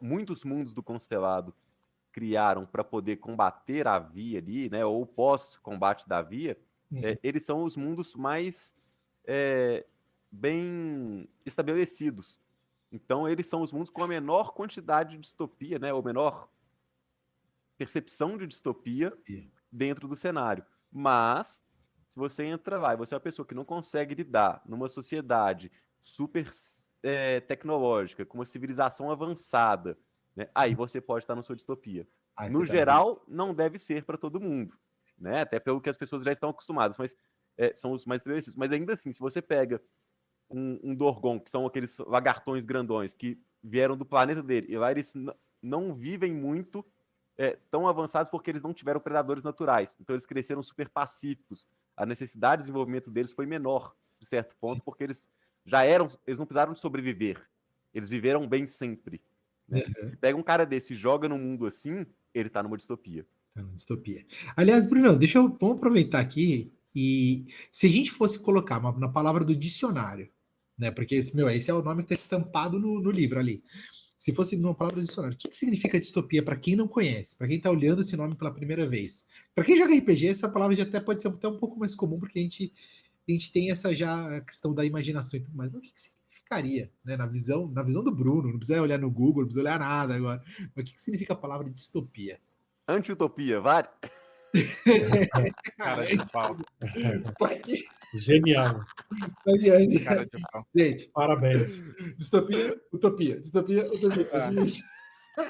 muitos mundos do Constelado criaram para poder combater a Via ali, né, ou pós-combate da Via, eles são os mundos mais bem estabelecidos. Então, eles são os mundos com a menor quantidade de distopia, né, ou menor percepção de distopia dentro do cenário. Mas, se você entra lá e você é uma pessoa que não consegue lidar numa sociedade super tecnológica, com uma civilização avançada, né, aí você pode estar na sua distopia. No geral, não deve ser para todo mundo, né? Até pelo que as pessoas já estão acostumadas, mas são os mais estabelecidos. Mas ainda assim, se você pega um Dorgon, que são aqueles lagartões grandões que vieram do planeta dele, e lá eles não vivem muito tão avançados porque eles não tiveram predadores naturais. Então eles cresceram super pacíficos. A necessidade de desenvolvimento deles foi menor, de certo ponto, porque eles não precisaram de sobreviver. Eles viveram bem sempre. Né? Se pega um cara desse e joga num mundo assim, ele tá numa distopia. Distopia. Aliás, Bruno, vamos aproveitar aqui e se a gente fosse colocar na palavra do dicionário, né? Porque esse é o nome que está estampado no livro ali. Se fosse numa palavra do dicionário, o que significa distopia para quem não conhece, para quem está olhando esse nome pela primeira vez? Para quem joga RPG, essa palavra já até pode ser até um pouco mais comum, porque a gente tem essa já a questão da imaginação e tudo mais. Mas o que significaria, né? Na visão do Bruno, não precisa olhar no Google, não precisa olhar nada agora. Mas o que significa a palavra distopia? Anti-utopia, vale? Cara de pau. Genial. Cara de pau. Gente, parabéns. Distopia, utopia. Distopia, utopia.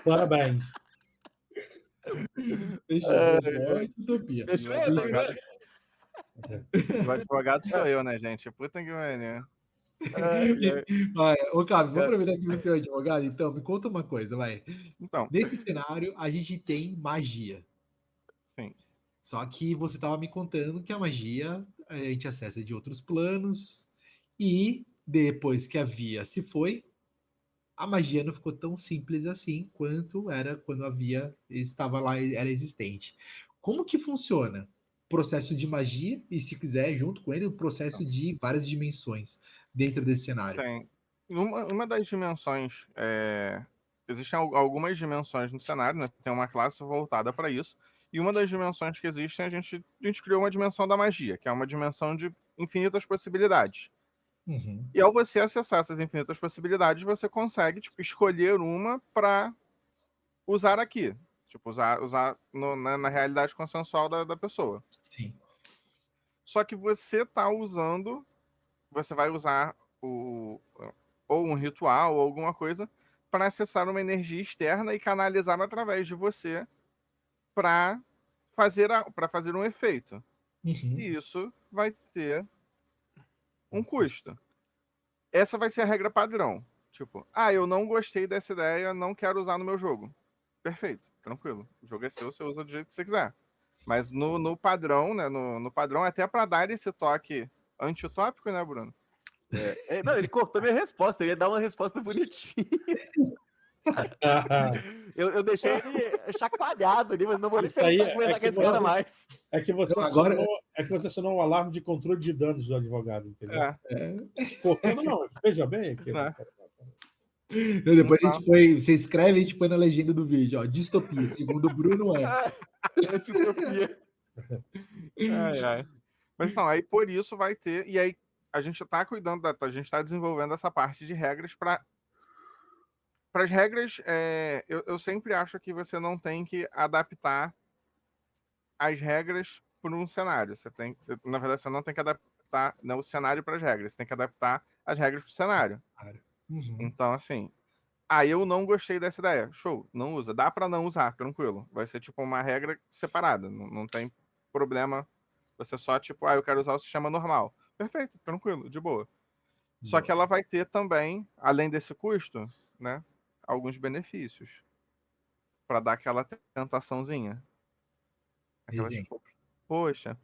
Parabéns. Utopia. Fechou, O advogado sou eu, né, gente? Puta que pariu. Ô, Cabe, vamos aproveitar que você é advogado, então, me conta uma coisa, vai. Então. Nesse cenário, a gente tem magia. Sim. Só que você estava me contando que a magia a gente acessa de outros planos e depois que a Via se foi, a magia não ficou tão simples assim quanto era quando a Via estava lá, era existente. Como que funciona processo de magia e, se quiser, junto com ele, o processo de várias dimensões dentro desse cenário. Tem. Uma das dimensões. Existem algumas dimensões no cenário, né? Tem uma classe voltada para isso. E uma das dimensões que existem, a gente criou uma dimensão da magia, que é uma dimensão de infinitas possibilidades. Uhum. E ao você acessar essas infinitas possibilidades, você consegue escolher uma para usar aqui. Tipo, usar na realidade consensual da pessoa. Sim. Só que você tá usando. Você vai usar ou um ritual ou alguma coisa para acessar uma energia externa e canalizar através de você para fazer um efeito. Uhum. E isso vai ter um custo. Essa vai ser a regra padrão. Tipo, eu não gostei dessa ideia, não quero usar no meu jogo. Perfeito, tranquilo. O jogo é seu, você usa do jeito que você quiser. Mas no padrão, né? No padrão, até para dar esse toque antiutópico, né, Bruno? Não, ele cortou minha resposta, eu ia dar uma resposta bonitinha. Eu deixei ele chacoalhado ali, mas não vou nem Isso aí conversar com esse cara mais. É que você Agora- acionou o alarme de controle de danos do advogado, entendeu? É. Cortando não, veja bem aqui. Né? Depois a gente põe, você escreve e a gente põe na legenda do vídeo, ó, distopia, segundo o Bruno é. Antitopia. Mas não, aí por isso vai ter. E aí a gente está cuidando, a gente está desenvolvendo essa parte de regras para as regras. Eu sempre acho que você não tem que adaptar as regras para um cenário. Na verdade, você não tem que adaptar o cenário para as regras, você tem que adaptar as regras para o cenário. Uhum. Então, assim. Eu não gostei dessa ideia. Show, não usa. Dá para não usar, tranquilo. Vai ser tipo uma regra separada. Não tem problema. Você só, tipo, eu quero usar o sistema normal. Perfeito, tranquilo, de boa. Só que ela vai ter também, além desse custo, né, alguns benefícios. Para dar aquela tentaçãozinha. Aquela, Exemplo. tipo, poxa.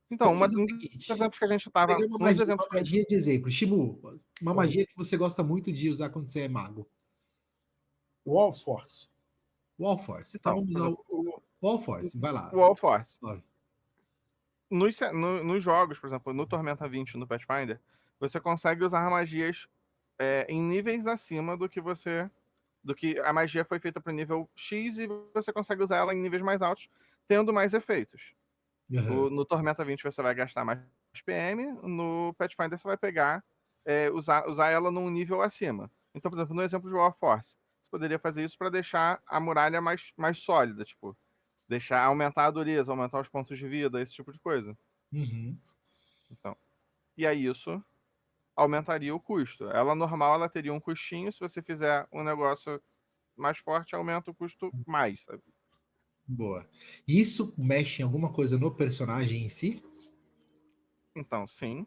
Então, Vamos fazer o seguinte, exemplos que a gente tava. pegar uma magia de exemplo. Shimu, uma magia que você gosta muito de usar quando você é mago. Wall Force. Wall Force. Então vamos usar o Wall Force. Vai lá. Wall Force. Sorry. Nos jogos, por exemplo, no Tormenta 20, no Pathfinder, você consegue usar magias em níveis acima do que a magia foi feita para o nível X e você consegue usar ela em níveis mais altos, tendo mais efeitos. Uhum. No Tormenta 20 você vai gastar mais PM, no Pathfinder você vai pegar, usar ela num nível acima. Então, por exemplo, no exemplo de War Force, você poderia fazer isso para deixar a muralha mais sólida, tipo, aumentar a dureza, aumentar os pontos de vida, esse tipo de coisa. Uhum. Então, e aí isso aumentaria o custo. Ela normal, ela teria um custinho, se você fizer um negócio mais forte, aumenta o custo mais, sabe? Boa. Isso mexe em alguma coisa no personagem em si? Então, sim.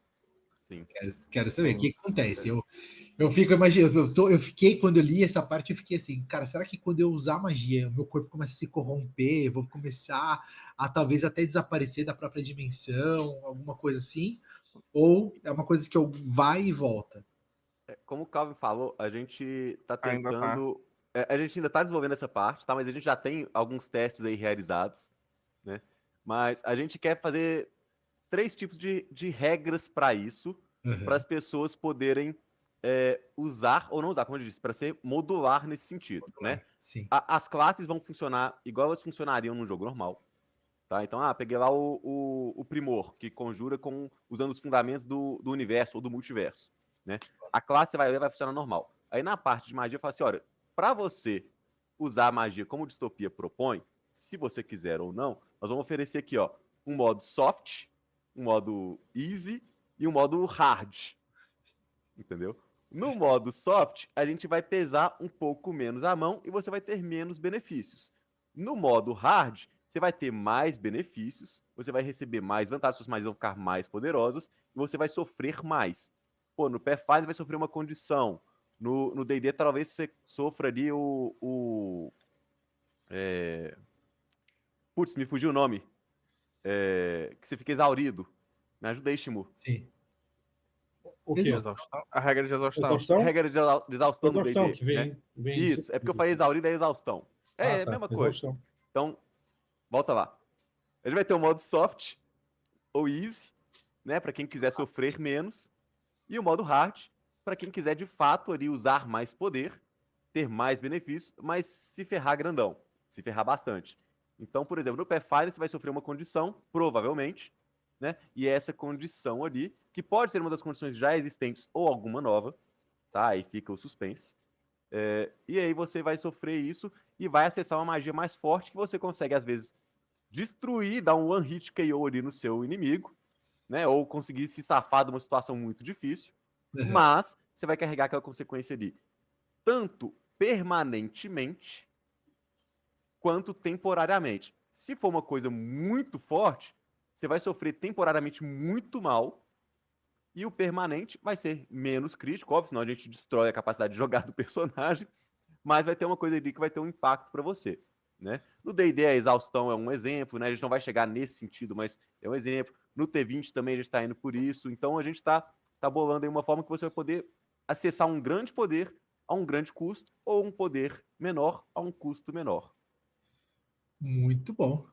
Sim. Quero saber. Sim. O que acontece? Eu fico imaginando, eu fiquei, quando eu li essa parte, eu fiquei assim, cara, será que quando eu usar magia, o meu corpo começa a se corromper, eu vou começar a talvez até desaparecer da própria dimensão, alguma coisa assim? Ou é uma coisa que eu vai e volta? Como o Calvin falou, a gente tá Ainda tá. tentando. A gente ainda tá desenvolvendo essa parte, tá? Mas a gente já tem alguns testes aí realizados, né? Mas a gente quer fazer 3 tipos de regras para isso, para as pessoas poderem usar ou não usar, como eu disse, para ser modular nesse sentido, né? Sim. As classes vão funcionar igual elas funcionariam num jogo normal, tá? Então, peguei lá o Primor, que conjura usando os fundamentos do universo ou do multiverso, né? A classe vai funcionar normal. Aí na parte de magia, eu falo assim, olha, para você usar a magia como Distopia propõe, se você quiser ou não, nós vamos oferecer aqui, ó, um modo soft, um modo easy e um modo hard. Entendeu? No modo soft, a gente vai pesar um pouco menos a mão e você vai ter menos benefícios. No modo hard, você vai ter mais benefícios, você vai receber mais vantagens, suas magias vão ficar mais poderosas e você vai sofrer mais. Pô, no Pathfinder vai sofrer uma condição. No D&D talvez você sofra ali Putz, me fugiu o nome. Que você fica exaurido. Me ajuda aí, Shimu. Sim. O quê? Exaustão. A regra de exaustão. Exaustão? Regra de exaustão do Exaustão, D&D. que vem, Né? vem Isso, é porque eu falei exaurido é exaustão. É a tá. mesma coisa. Exaustão. Então, volta lá. A gente vai ter o modo soft ou easy, né, para quem quiser sofrer menos, e o modo hard para quem quiser de fato ali usar mais poder, ter mais benefícios, mas se ferrar grandão, se ferrar bastante. Então, por exemplo, no Pathfinder você vai sofrer uma condição, provavelmente, né? E essa condição ali, que pode ser uma das condições já existentes ou alguma nova, tá? Aí fica o suspense. E aí você vai sofrer isso e vai acessar uma magia mais forte que você consegue, às vezes, destruir, dar um one hit KO ali no seu inimigo, né? Ou conseguir se safar de uma situação muito difícil. Mas você vai carregar aquela consequência ali, tanto permanentemente quanto temporariamente. Se for uma coisa muito forte, você vai sofrer temporariamente muito mal e o permanente vai ser menos crítico, óbvio, senão a gente destrói a capacidade de jogar do personagem, mas vai ter uma coisa ali que vai ter um impacto para você, né? No D&D a exaustão é um exemplo, né? A gente não vai chegar nesse sentido, mas é um exemplo. No T20 também a gente está indo por isso, então a gente está bolando aí uma forma que você vai poder acessar um grande poder a um grande custo ou um poder menor a um custo menor. Muito bom.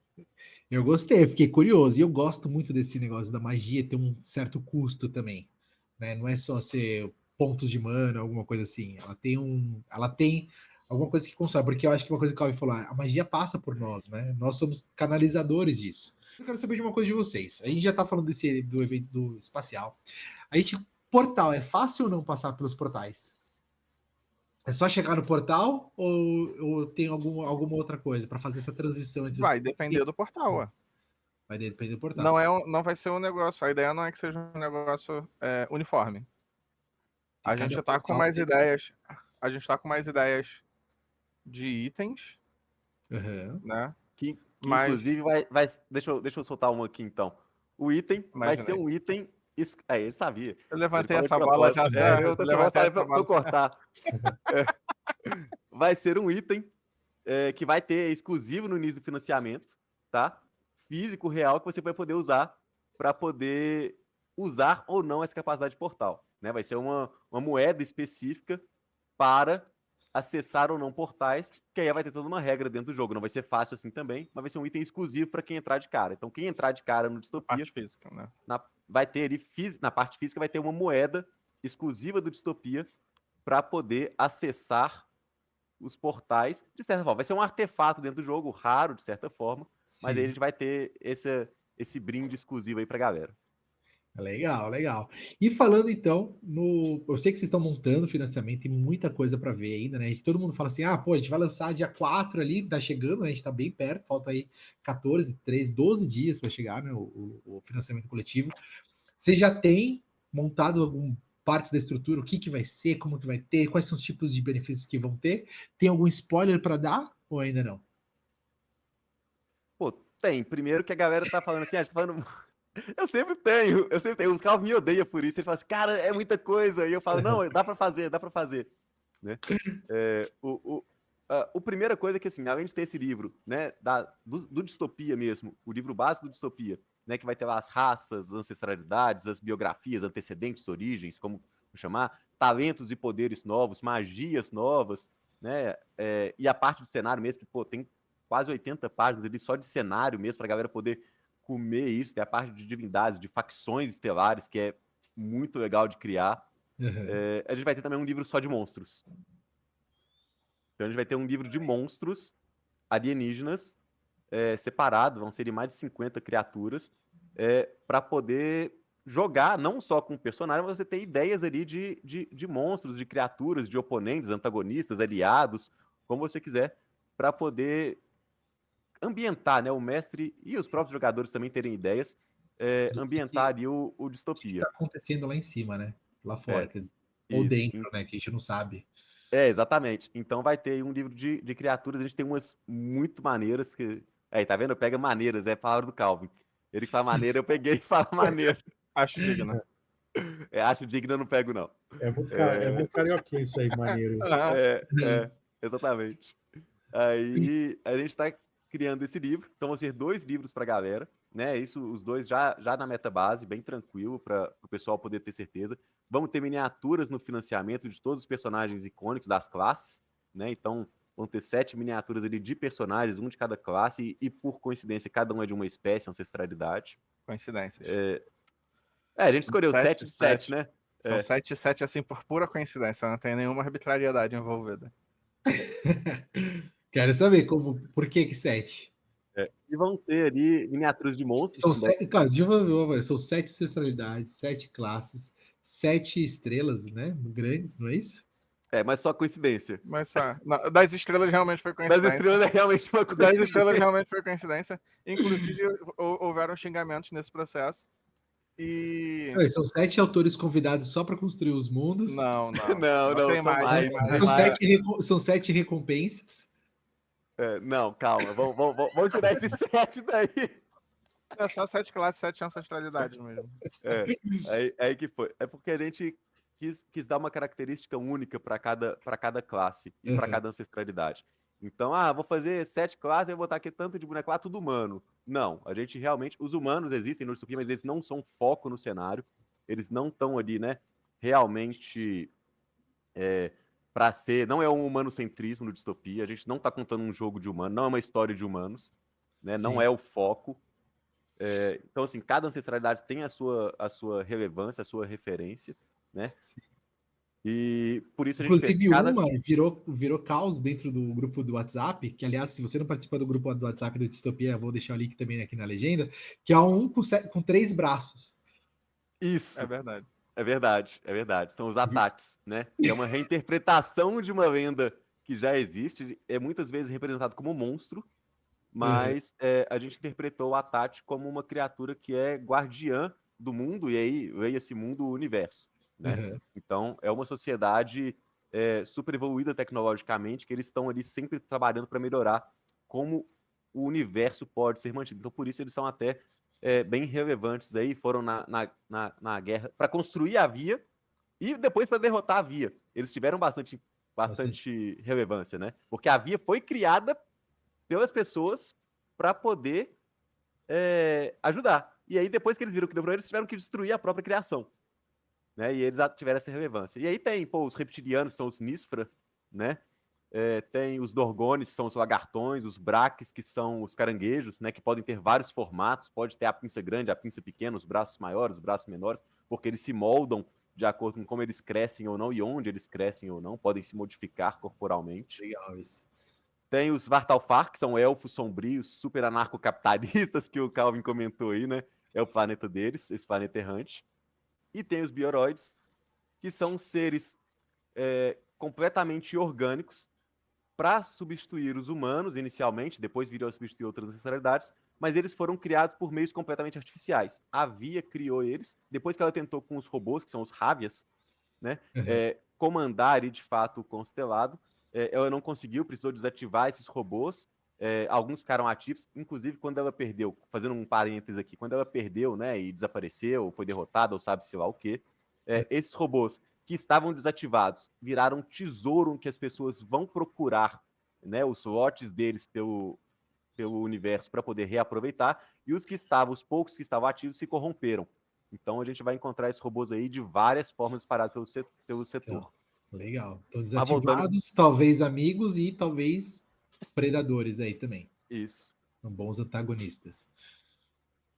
Eu gostei, eu fiquei curioso. E eu gosto muito desse negócio da magia ter um certo custo também, né? Não é só ser pontos de mana, alguma coisa assim. Ela tem alguma coisa que consome, porque eu acho que uma coisa que o Calvin falou, a magia passa por nós, né? Nós somos canalizadores disso. Eu quero saber de uma coisa de vocês. A gente já tá falando do evento do espacial. A gente, portal, é fácil ou não passar pelos portais? É só chegar no portal ou tem alguma outra coisa para fazer essa transição entre os. Vai depender do portal, ué. Vai depender do portal. Não vai ser um negócio. A ideia não é que seja um negócio uniforme. A gente tá com mais ideias. A gente tá com mais ideias de itens, né? Que Mas inclusive deixa eu soltar uma aqui então. O item vai ser um item. Ele sabia. eu levantei Ele essa falou de bola já. propósito. Eu levantei essa pra bola. eu cortar. Vai ser um item que vai ter exclusivo no início do financiamento, tá? Físico, real, que você vai poder usar para poder usar ou não essa capacidade de portal, né? Vai ser uma moeda específica para acessar ou não portais, que aí vai ter toda uma regra dentro do jogo. Não vai ser fácil assim também, mas vai ser um item exclusivo para quem entrar de cara. Então, quem entrar de cara no Distopia, Parte física, né? vai ter ali, na parte física, vai ter uma moeda exclusiva do Distopia para poder acessar os portais, de certa forma. Vai ser um artefato dentro do jogo, raro, de certa forma, mas aí a gente vai ter esse brinde exclusivo aí pra galera. Legal, legal. E falando então, eu sei que vocês estão montando financiamento, tem muita coisa para ver ainda, né? Todo mundo fala assim: pô, a gente vai lançar dia 4 ali, tá chegando, né? A gente tá bem perto, falta aí 14, 13, 12 dias para chegar, né? O financiamento coletivo. Você já tem montado algum partes da estrutura, o que vai ser, como que vai ter, quais são os tipos de benefícios que vão ter? Tem algum spoiler para dar ou ainda não? Pô, tem. Primeiro que a galera tá falando assim, tá falando. Eu sempre tenho. Os caras me odeiam por isso. Ele fala assim, cara, é muita coisa. E eu falo, não, dá pra fazer. Né? A primeira coisa é que, assim, além de ter esse livro, né, do Distopia mesmo, o livro básico do Distopia, né, que vai ter lá as raças, as ancestralidades, as biografias, antecedentes, origens, como chamar, talentos e poderes novos, magias novas, né, e a parte de cenário mesmo, que, pô, tem quase 80 páginas ali só de cenário mesmo, pra galera poder comer isso, tem a parte de divindades, de facções estelares, que é muito legal de criar. A gente vai ter também um livro só de monstros. Então a gente vai ter um livro de monstros alienígenas separado, vão ser mais de 50 criaturas, para poder jogar, não só com o personagem, mas você ter ideias ali de monstros, de criaturas, de oponentes, antagonistas, aliados, como você quiser, para poder ambientar, né, o mestre e os próprios jogadores também terem ideias, ambientar ali o Distopia. O que está acontecendo lá em cima, né? Lá fora, quer dizer, ou Isso. dentro, né? Que a gente não sabe. Exatamente. Então vai ter um livro de criaturas, a gente tem umas muito maneiras que. Aí, tá vendo? Pega maneiras, é a palavra do Calvin. Ele que fala maneira, eu peguei e falo maneira. Acho digno. Acho digno, eu não pego, não. É muito carioquinho isso aí, maneiro. Exatamente. Aí a gente tá criando esse livro, então vão ser 2 livros pra galera, né? Isso, os 2 já na meta base, bem tranquilo, para o pessoal poder ter certeza. Vamos ter miniaturas no financiamento de todos os personagens icônicos das classes, né? Então vão ter 7 miniaturas ali de personagens, um de cada classe, e por coincidência, cada um é de uma espécie, ancestralidade. Coincidências. A gente escolheu 7 7 de 7, né? São 7 e 7, assim, por pura coincidência, não tem nenhuma arbitrariedade envolvida. Quero saber por que 7? E vão ter ali miniaturas de monstros. São 7, cara, são 7 ancestralidades, 7 classes, 7 estrelas, né? Grandes, não é isso? Mas só coincidência. Mas das estrelas realmente foi coincidência. Das estrelas é realmente uma Das coincidência. estrelas realmente foi coincidência. Inclusive, houveram xingamentos nesse processo. E. São 7 autores convidados só para construir os mundos. Não, Tem são mais. São 7 recompensas. Não, calma. Vamos tirar esses 7 daí. É só 7 classes, 7 ancestralidades mesmo. Aí que foi. É porque a gente quis dar uma característica única para cada classe e para cada ancestralidade. Então, vou fazer 7 classes e vou botar aqui tanto de boneco lá, tudo humano. Não, a gente realmente... Os humanos existem no Distopia, mas eles não são foco no cenário. Eles não estão ali, né, realmente para ser... Não é um humanocentrismo no Distopia, a gente não está contando um jogo de humano, não é uma história de humanos, né, não é o foco. Então, assim, cada ancestralidade tem a sua relevância, a sua referência, né? Sim. E por isso a gente fez uma virou caos dentro do grupo do WhatsApp, que, aliás, se você não participa do grupo do WhatsApp do Distopia, eu vou deixar o link também aqui na legenda, que é um com 3 braços. Isso. É verdade. É verdade. São os Atates, né? Que é uma reinterpretação de uma lenda que já existe, é muitas vezes representado como monstro, mas a gente interpretou o Atate como uma criatura que é guardiã do mundo, e aí veio esse mundo, o universo, né? Então, é uma sociedade super evoluída tecnologicamente, que eles estão ali sempre trabalhando para melhorar como o universo pode ser mantido. Então, por isso, eles são até bem relevantes aí, foram na guerra para construir a Via e depois para derrotar a Via. Eles tiveram bastante relevância, né? Porque a Via foi criada pelas pessoas para poder ajudar. E aí, depois que eles viram que deu problema, eles tiveram que destruir a própria criação. Né? E eles tiveram essa relevância. E aí tem, os reptilianos, são os Nisfra, né? Tem os Dorgones, que são os lagartões, os Braques, que são os caranguejos, né? Que podem ter vários formatos, pode ter a pinça grande, a pinça pequena, os braços maiores, os braços menores, porque eles se moldam de acordo com como eles crescem ou não e onde eles crescem ou não, podem se modificar corporalmente. Legal isso. Tem os Vartalfar, que são elfos sombrios, super anarcocapitalistas, que o Calvin comentou aí, né? É o planeta deles, esse planeta errante. E tem os Bioroides, que são seres completamente orgânicos para substituir os humanos inicialmente, depois viriam a substituir outras ancestralidades, mas eles foram criados por meios completamente artificiais. A Via criou eles, depois que ela tentou com os robôs, que são os Rávias, né, comandar de fato o constelado, ela não conseguiu, precisou desativar esses robôs, alguns ficaram ativos, inclusive quando ela perdeu, fazendo um parênteses aqui, quando ela perdeu, né, e desapareceu, foi derrotada, ou sabe-se lá o quê, esses robôs que estavam desativados viraram tesouro que as pessoas vão procurar, né, os lotes deles pelo universo para poder reaproveitar, e os poucos que estavam ativos se corromperam. Então a gente vai encontrar esses robôs aí de várias formas espalhados pelo setor. Legal. Então, desativados, talvez amigos e talvez predadores aí também. Isso. São bons antagonistas.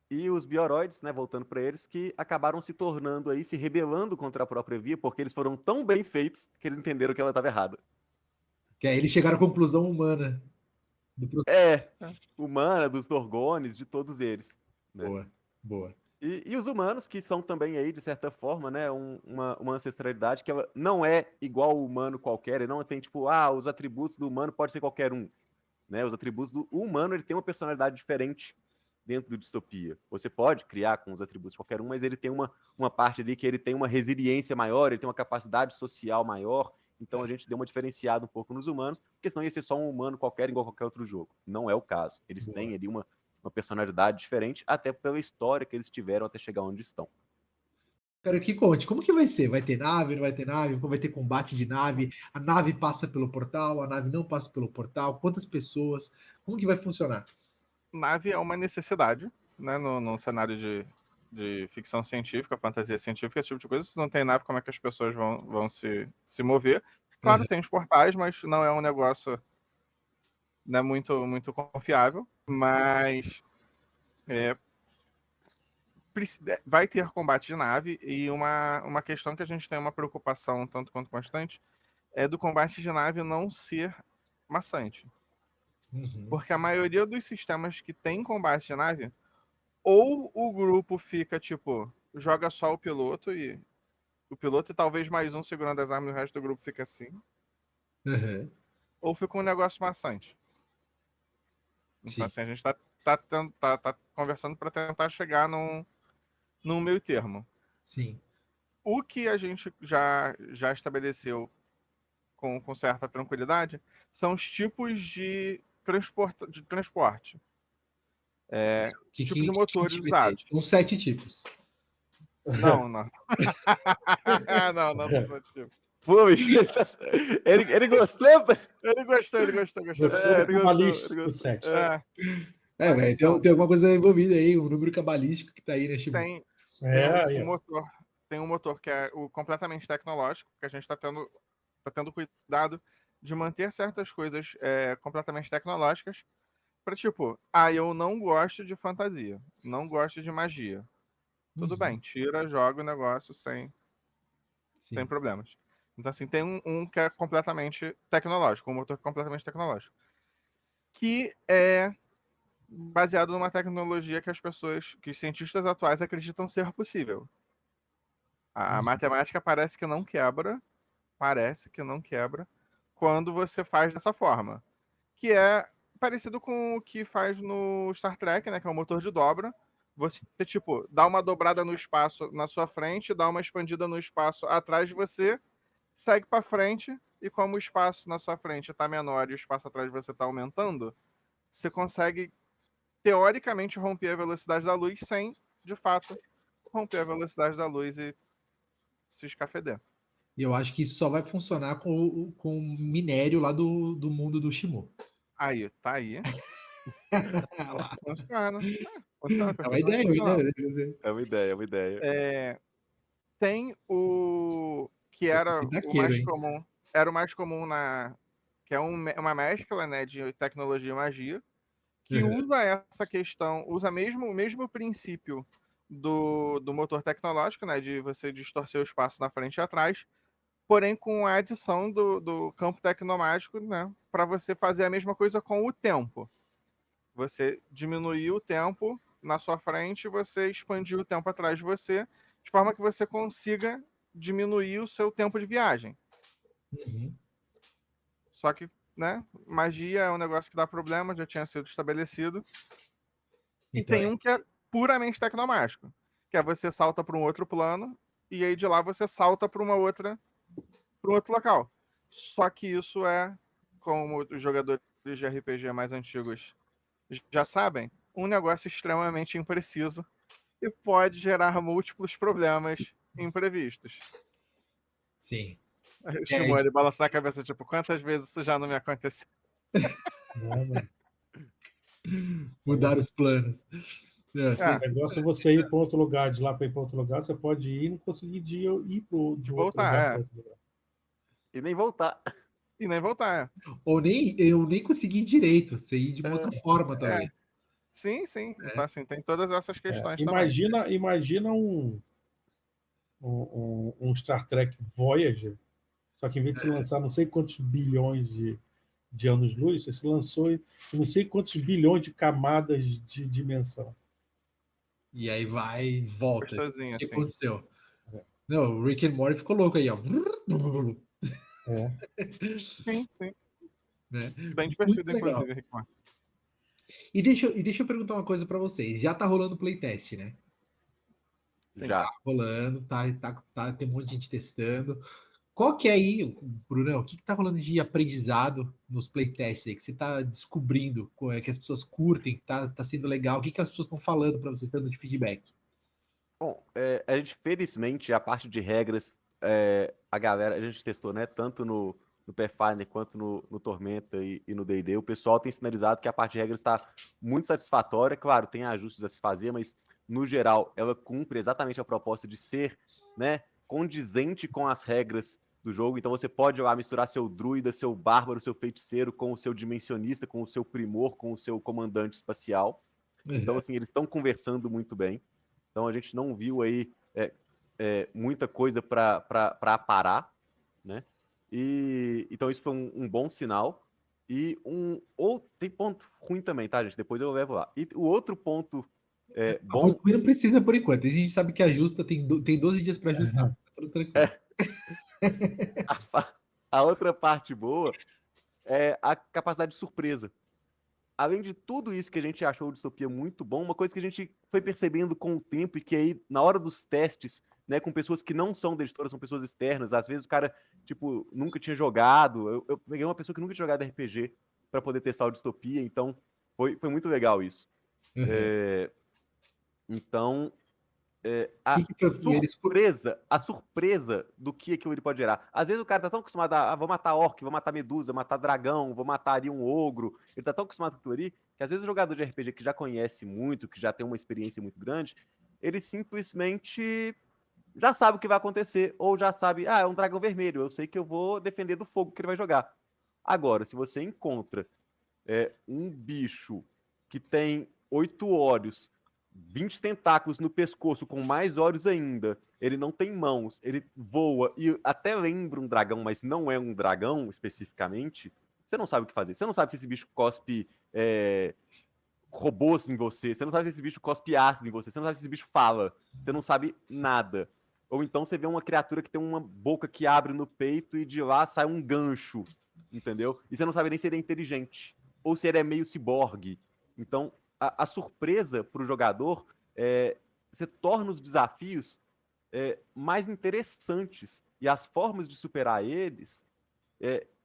E os Bioroides, né, voltando para eles, que acabaram se tornando aí, se rebelando contra a própria Via, porque eles foram tão bem feitos que eles entenderam que ela estava errada. Que aí eles chegaram à conclusão humana do processo. Humana, dos Dorgones, de todos eles. Né? Boa. E os humanos, que são também aí, de certa forma, né, uma ancestralidade que ela não é igual ao humano qualquer, ele não tem, tipo, os atributos do humano pode ser qualquer um. Né? Os atributos do humano, ele tem uma personalidade diferente dentro do Distopia. Você pode criar com os atributos de qualquer um, mas ele tem uma parte ali que ele tem uma resiliência maior, ele tem uma capacidade social maior, então a gente deu uma diferenciada um pouco nos humanos, porque senão ia ser só um humano qualquer, igual a qualquer outro jogo. Não é o caso. Eles têm ali uma personalidade diferente, até pela história que eles tiveram até chegar onde estão. Quero que conte, como que vai ser? Vai ter nave, não vai ter nave? Vai ter combate de nave? A nave passa pelo portal? A nave não passa pelo portal? Quantas pessoas? Como que vai funcionar? Nave é uma necessidade, né, no cenário de ficção científica, fantasia científica, esse tipo de coisa. Se não tem nave, como é que as pessoas vão se mover? Claro, tem os portais, mas não é um negócio não é muito confiável, mas vai ter combate de nave, e uma questão que a gente tem uma preocupação tanto quanto constante é do combate de nave não ser maçante. Uhum. Porque a maioria dos sistemas que tem combate de nave, ou o grupo fica, tipo, joga só o piloto e talvez mais um segurando as armas e o resto do grupo fica assim, Uhum. ou fica um negócio maçante. Então, Sim. assim, a gente tá conversando para tentar chegar num meio termo. Sim. O que a gente já estabeleceu com certa tranquilidade são os tipos de transporte. Tipos de motores Tipo vai ter? usados. São 7 tipos. Não. Não são tipo. Pô, bicho, ele gostou? Ele gostou. Gostou É, do ele cabalístico gostou. 7. É, Mas Mas então, tem alguma coisa envolvida aí, um número cabalístico que tá aí, né, Shimu? tem Aí, um ó. motor. Tem um motor que é o completamente tecnológico, que a gente está tendo cuidado de manter certas coisas completamente tecnológicas. Para tipo, eu não gosto de fantasia, não gosto de magia. Tudo Uhum. bem, tira, joga o negócio sem Sim. problemas. Então, assim, tem um que é completamente tecnológico, um motor completamente tecnológico, que é baseado numa tecnologia que que os cientistas atuais acreditam ser possível. A matemática parece que não quebra, quando você faz dessa forma, que é parecido com o que faz no Star Trek, né, que é o motor de dobra. Você, tipo, dá uma dobrada no espaço na sua frente, dá uma expandida no espaço atrás de você, segue para frente, e como o espaço na sua frente está menor e o espaço atrás de você está aumentando, você consegue, teoricamente, romper a velocidade da luz sem, de fato, romper a velocidade da luz e se escafeder. E eu acho que isso só vai funcionar com o minério lá do mundo do Shimu. Aí, tá aí. Lá. Funciona. É uma Perfeitamente ideia, funcional. É uma ideia, é uma ideia. Tem o que Eu sou era o pitaqueiro, mais hein? comum, que é uma mescla, né, de tecnologia e magia, que Uhum. usa essa questão, usa o mesmo princípio do motor tecnológico, né, de você distorcer o espaço na frente e atrás, porém com a adição do campo tecnomágico, né, para você fazer a mesma coisa com o tempo. Você diminuir o tempo na sua frente, você expandir o tempo atrás de você, de forma que você consiga diminuir o seu tempo de viagem. Uhum. Só que, né, magia é um negócio que dá problema, já tinha sido estabelecido. E Então, tem um que é puramente tecnomágico, que é você salta para um outro plano e aí de lá você salta para um outro local. Só que isso como os jogadores de RPG mais antigos já sabem, um negócio extremamente impreciso e pode gerar múltiplos problemas imprevistos. sim. Shimori balançar a cabeça, tipo, quantas vezes isso já não me aconteceu? Mudar os planos. Não, Ah, O negócio é você ir para outro lugar, de lá para ir para outro lugar, você pode ir e não conseguir ir de do outro lugar voltar, para outro lugar. E nem voltar. E nem voltar, Ou eu nem consegui ir direito, você ir de uma outra forma, talvez. Sim. Então, assim, tem todas essas questões também. Imagina um Star Trek Voyager, só que em vez de se lançar não sei quantos bilhões de anos-luz, você se lançou em não sei quantos bilhões de camadas de dimensão. E aí vai e volta. O Gostosinho, que assim. aconteceu? Não, o Rick and Morty ficou louco aí, ó. Sim. Né? Bem Muito divertido, legal. inclusive, Rick Martin. E deixa eu perguntar uma coisa para vocês. Já tá rolando playtest, né? Sim. Já. Rolando, tem um monte de gente testando. Qual que é aí, Brunão, o que tá rolando de aprendizado nos playtests aí, que você tá descobrindo, que as pessoas curtem, que tá sendo legal? O que as pessoas estão falando para vocês, estando de feedback? Bom, a gente, felizmente, a parte de regras, a gente testou, né? Tanto no Pathfinder quanto no Tormenta e no D&D. O pessoal tem sinalizado que a parte de regras está muito satisfatória. Claro, tem ajustes a se fazer, mas, no geral, ela cumpre exatamente a proposta de ser, né, condizente com as regras do jogo, então você pode lá misturar seu druida, seu bárbaro, seu feiticeiro com o seu dimensionista, com o seu primor, com o seu comandante espacial. Então, assim, eles estão conversando muito bem. Então, a gente não viu aí muita coisa para aparar, né? E então isso foi um bom sinal. E tem ponto ruim também, tá, gente? Depois eu levo lá. E o outro ponto bom. Não precisa por enquanto. A gente sabe que ajusta, tem 12 dias para ajustar. Tá tudo tranquilo. A outra parte boa é a capacidade de surpresa. Além de tudo isso que a gente achou o Distopia muito bom, uma coisa que a gente foi percebendo com o tempo e que aí, na hora dos testes, né, com pessoas que não são da editora, são pessoas externas, às vezes o cara, tipo, nunca tinha jogado. Eu peguei uma pessoa que nunca tinha jogado RPG para poder testar o Distopia, então foi muito legal isso. Então, a surpresa do que aquilo ele pode gerar. Às vezes o cara tá tão acostumado vou matar orc, vou matar medusa, vou matar dragão, vou matar ali um ogro. Ele tá tão acostumado com aquilo ali, que às vezes o jogador de RPG que já conhece muito, que já tem uma experiência muito grande, ele simplesmente já sabe o que vai acontecer, ou já sabe, é um dragão vermelho, eu sei que eu vou defender do fogo que ele vai jogar. Agora, se você encontra um bicho que tem 8 olhos, 20 tentáculos no pescoço, com mais olhos ainda, ele não tem mãos, ele voa e até lembra um dragão, mas não é um dragão especificamente, você não sabe o que fazer. Você não sabe se esse bicho cospe robôs em você, você não sabe se esse bicho cospe ácido em você, você não sabe se esse bicho fala, você não sabe nada. Ou então você vê uma criatura que tem uma boca que abre no peito e de lá sai um gancho, entendeu? E você não sabe nem se ele é inteligente, ou se ele é meio ciborgue. Então, a surpresa para o jogador, você torna os desafios mais interessantes. E as formas de superar eles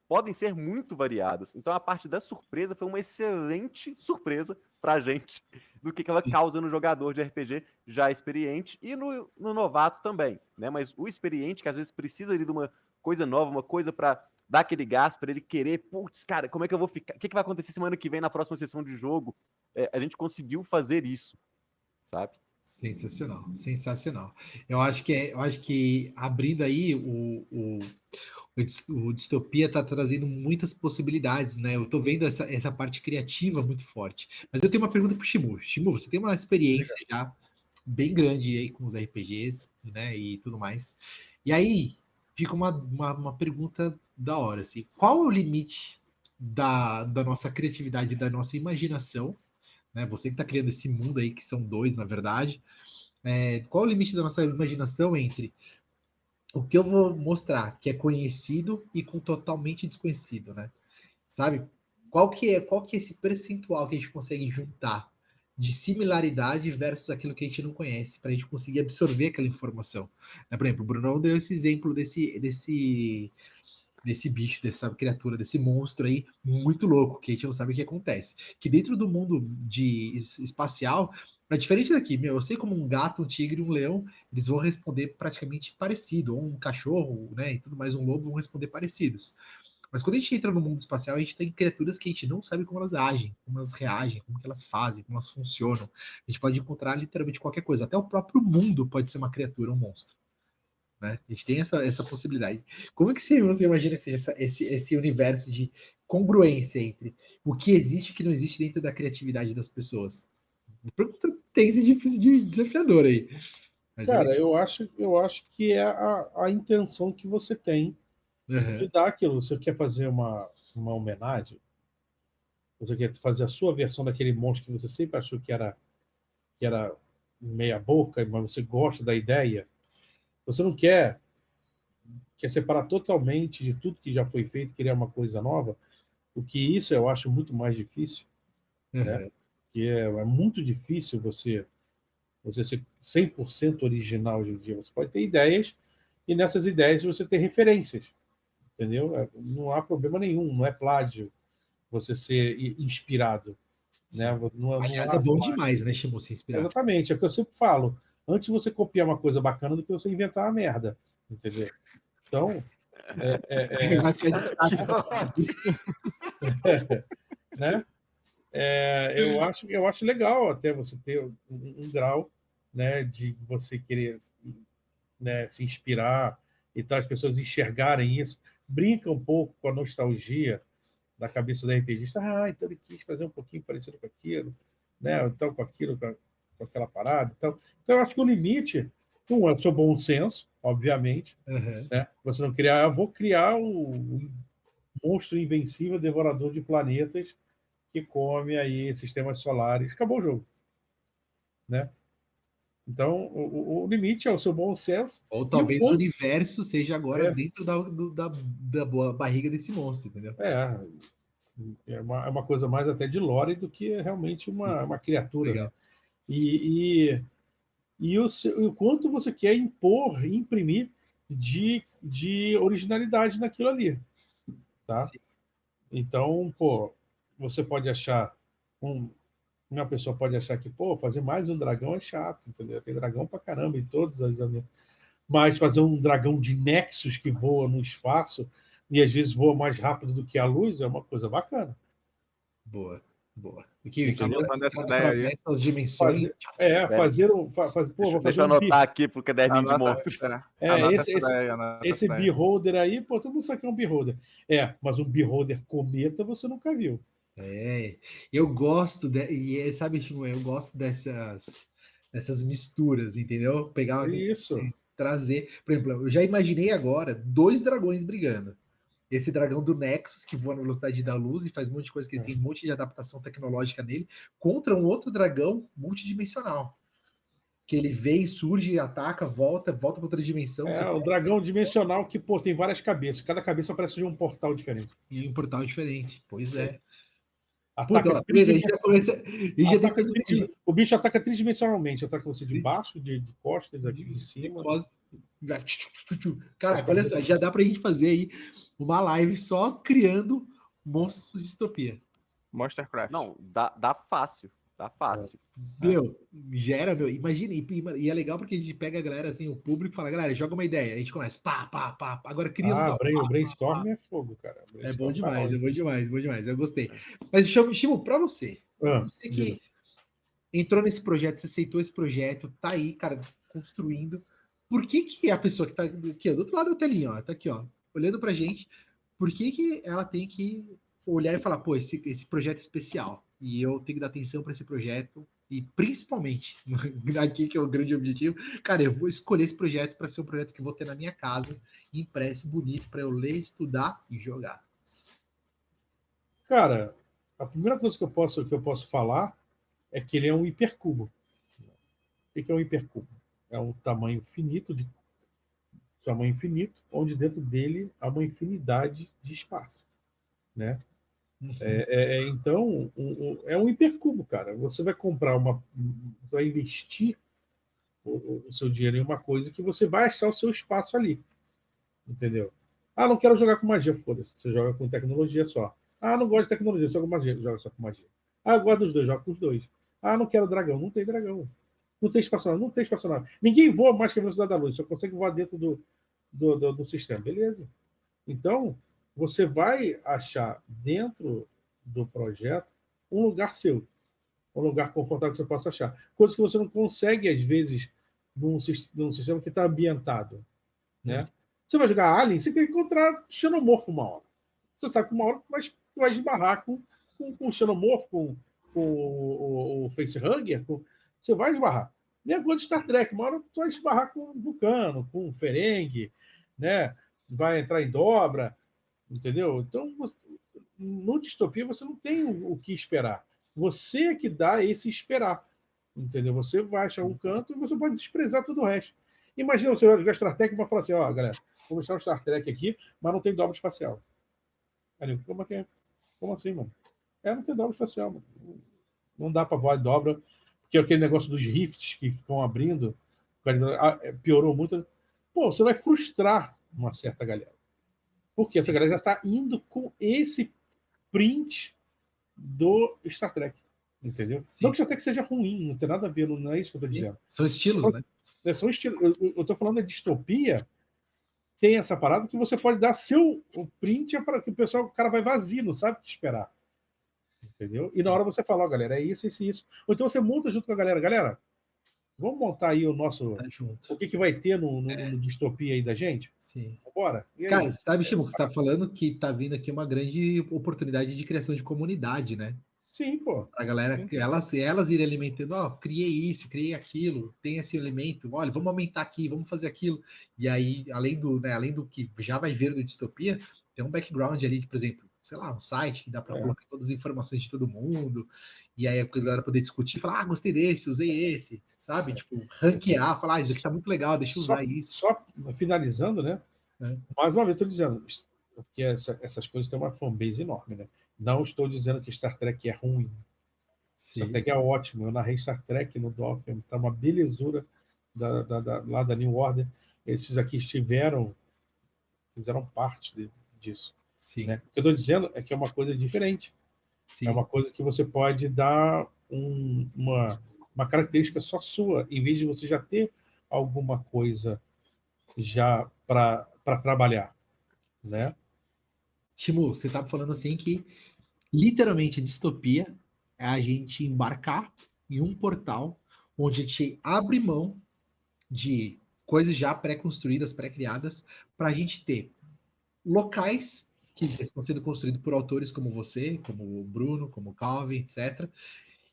podem ser muito variadas. Então, a parte da surpresa foi uma excelente surpresa para a gente do que ela causa no jogador de RPG já experiente e no novato também, né? Mas o experiente, que às vezes precisa ali de uma coisa nova, uma coisa para dar aquele gás para ele querer, putz, cara, como é que eu vou ficar? O que vai acontecer semana que vem na próxima sessão de jogo? A gente conseguiu fazer isso, sabe? Sensacional, sensacional. Eu acho que abrindo aí o Distopia está trazendo muitas possibilidades, né? Eu estou vendo essa parte criativa muito forte. Mas eu tenho uma pergunta para o Shimu. Shimu, você tem uma experiência já bem grande aí com os RPGs, né? E tudo mais. E aí fica uma pergunta da hora, assim. Qual é o limite da nossa criatividade, da nossa imaginação? Né? Você que está criando esse mundo aí, que são dois, na verdade. Qual é o limite da nossa imaginação entre o que eu vou mostrar que é conhecido e com totalmente desconhecido, né? Sabe? Qual que é esse percentual que a gente consegue juntar de similaridade versus aquilo que a gente não conhece, para a gente conseguir absorver aquela informação? Né? Por exemplo, o Brunão deu esse exemplo desse bicho, dessa criatura, desse monstro aí, muito louco, que a gente não sabe o que acontece. Que dentro do mundo espacial, é diferente daqui, eu sei como um gato, um tigre, um leão, eles vão responder praticamente parecido, ou um cachorro, né, e tudo mais, um lobo vão responder parecidos. Mas quando a gente entra no mundo espacial, a gente tem criaturas que a gente não sabe como elas agem, como elas reagem, como que elas fazem, como elas funcionam. A gente pode encontrar literalmente qualquer coisa. Até o próprio mundo pode ser uma criatura, um monstro. Né? A gente tem essa possibilidade. Como é que você imagina que seja esse universo de congruência entre o que existe e o que não existe dentro da criatividade das pessoas? Tem esse difícil desafiador aí. Mas cara, eu acho que é a intenção que você tem de dar aquilo. Você quer fazer uma homenagem? Você quer fazer a sua versão daquele monstro que você sempre achou que era meia boca, mas você gosta da ideia? Você não quer separar totalmente de tudo que já foi feito, criar uma coisa nova? O que isso eu acho muito mais difícil, né? Que é muito difícil você ser 100% original hoje em dia. Você pode ter ideias e nessas ideias você ter referências, entendeu? Não há problema nenhum, não é plágio você ser inspirado, né? Aliás, é bom demais, né, Shimu, se inspirar. Exatamente, é o que eu sempre falo. Antes você copiar uma coisa bacana do que você inventar uma merda, entendeu? Então, Vai ficar destaque essa frase. né? Eu acho legal até você ter um grau, né, de você querer, né, se inspirar e tal, as pessoas enxergarem isso, brinca um pouco com a nostalgia da cabeça do RPGista. Então ele quis fazer um pouquinho parecido com aquilo, né? Então, com aquilo, com aquela parada. Então, eu acho que o limite, é o seu bom senso, obviamente, né? Você não criar, eu vou criar o monstro invencível, devorador de planetas, que come aí sistemas solares. Acabou o jogo, né? Então, o limite é o seu bom senso. Ou E talvez o universo seja agora É. dentro da barriga desse monstro, entendeu? É uma coisa mais até de lore do que realmente uma criatura, Legal. né? E o quanto você quer imprimir de originalidade naquilo ali, tá? Sim. Então, pô, você pode achar uma pessoa pode achar que, pô, fazer mais um dragão é chato, entendeu? Tem dragão pra caramba em todas as... Mas fazer um dragão de Nexus que voa no espaço e às vezes voa mais rápido do que a luz é uma coisa bacana. Boa. Anotando essa ideia aí. Atravessa as dimensões. Vou fazer Deixa eu anotar aqui pro caderninho de monstros. Anota essa esse ideia, anota esse essa ideia. beholder aí, pô, todo mundo sabe que é um beholder. Mas um beholder cometa você nunca viu. Eu gosto, sabe, Chico, eu gosto dessas misturas, entendeu? Pegar, Isso. trazer. Por exemplo, eu já imaginei agora 2 dragões brigando. Esse dragão do Nexus, que voa na velocidade da luz e faz um monte de coisa, que tem um monte de adaptação tecnológica nele, contra um outro dragão multidimensional. Que ele vem, surge, ataca, volta para outra dimensão. Um dragão dimensional que, pô, tem várias cabeças. Cada cabeça parece de um portal diferente. E um portal diferente. Pois é. Ataca o bicho ataca tridimensionalmente. Ataca você de baixo, de costas, de cima. Caraca, olha só, já dá pra gente fazer aí uma live só criando monstros de distopia. Monstercraft. Não, dá fácil. Dá fácil. Gera, imagina, e é legal porque a gente pega a galera, assim, o público fala, galera, joga uma ideia, a gente começa, pá, agora cria o brainstorm é fogo, cara. É bom demais, bom demais, eu gostei. Mas, Chimo, pra você, você que entrou nesse projeto, você aceitou esse projeto, tá aí, cara, construindo, por que a pessoa que tá aqui, ó, do outro lado da telinha, ó, tá aqui, ó, olhando pra gente, por que ela tem que olhar e falar, pô, esse projeto é especial, e eu tenho que dar atenção para esse projeto, e principalmente, aqui que é o grande objetivo, cara, eu vou escolher esse projeto para ser um projeto que eu vou ter na minha casa, impresso, bonito, para eu ler, estudar e jogar. Cara, a primeira coisa que eu posso falar é que ele é um hipercubo. O que é um hipercubo? É um tamanho finito, onde dentro dele há uma infinidade de espaço, né? Então, é um hipercubo, cara. Você vai comprar você vai investir o seu dinheiro em uma coisa que você vai achar o seu espaço ali, entendeu? Não quero jogar com magia, foda-se. Você joga com tecnologia só. Não gosto de tecnologia, joga magia, joga só com magia. Eu gosto dos dois, joga com os dois. Não quero dragão, não tem dragão. Não tem espaçonave, não tem espaçonave. Ninguém voa mais que a velocidade da luz, só consegue voar dentro do sistema, beleza? Então, você vai achar dentro do projeto um lugar seu, um lugar confortável que você possa achar. Coisas que você não consegue, às vezes, num sistema que está ambientado, né? Você vai jogar Alien, você quer encontrar xenomorfo uma hora. Você sabe que uma hora tu vai esbarrar com o xenomorfo, com o facehugger, você vai esbarrar. Mesma coisa de Star Trek, uma hora tu vai esbarrar com o Vulcano, com o Ferengi, né? Vai entrar em dobra, entendeu? Então, no Distopia, você não tem o que esperar. Você é que dá esse esperar, entendeu? Você vai achar um canto e você pode desprezar todo o resto. Imagina você vai jogar Star Trek e vai falar assim, galera, vou mostrar o Star Trek aqui, mas não tem dobra espacial. Aí, como assim, mano? Não tem dobra espacial, mano. Não dá para voar de dobra, porque aquele negócio dos rifts que ficam abrindo piorou muito. Pô, você vai frustrar uma certa galera. Porque essa galera já está indo com esse print do Star Trek. Entendeu? Sim. Não que o Star Trek seja ruim, não tem nada a ver, não é isso que eu estou dizendo. São estilos, né? São estilos. Eu estou falando da distopia, tem essa parada que você pode dar o print para que o cara vai vazio, não sabe o que esperar. Entendeu? E na hora você fala, galera, é isso. Ou então você monta junto com a galera, Vamos montar aí o nosso... Tá junto. O que vai ter no Distopia aí da gente? Sim. Bora. E aí? Cara, sabe, Shimo, que você tá falando que tá vindo aqui uma grande oportunidade de criação de comunidade, né? Sim, pô. Pra galera, Sim. elas irem alimentando, ó, criei isso, criei aquilo, tem esse elemento, olha, vamos aumentar aqui, vamos fazer aquilo. E aí, além do que já vai vir do Distopia, tem um background ali, de, por exemplo, sei lá, um site que dá para colocar todas as informações de todo mundo, e aí a galera poder discutir, falar, ah, gostei desse, usei esse, sabe? Tipo, ranquear, falar, ah, isso aqui tá muito legal, deixa eu usar isso. Só finalizando, né? É. Mais uma vez, estou dizendo, porque essas coisas têm uma fanbase enorme, né? Não estou dizendo que Star Trek é ruim. Star Trek é ótimo. Eu narrei Star Trek no Dolphin, tá uma belezura lá da New Order. Esses aqui fizeram parte disso. Sim. Né? O que eu estou dizendo é que é uma coisa diferente. Sim. É uma coisa que você pode dar uma característica só sua, em vez de você já ter alguma coisa já para trabalhar. Né? Timo, você estava falando assim que literalmente distopia é a gente embarcar em um portal onde a gente abre mão de coisas já pré-construídas, pré-criadas, para a gente ter locais que estão sendo construídos por autores como você, como o Bruno, como o Calvin, etc.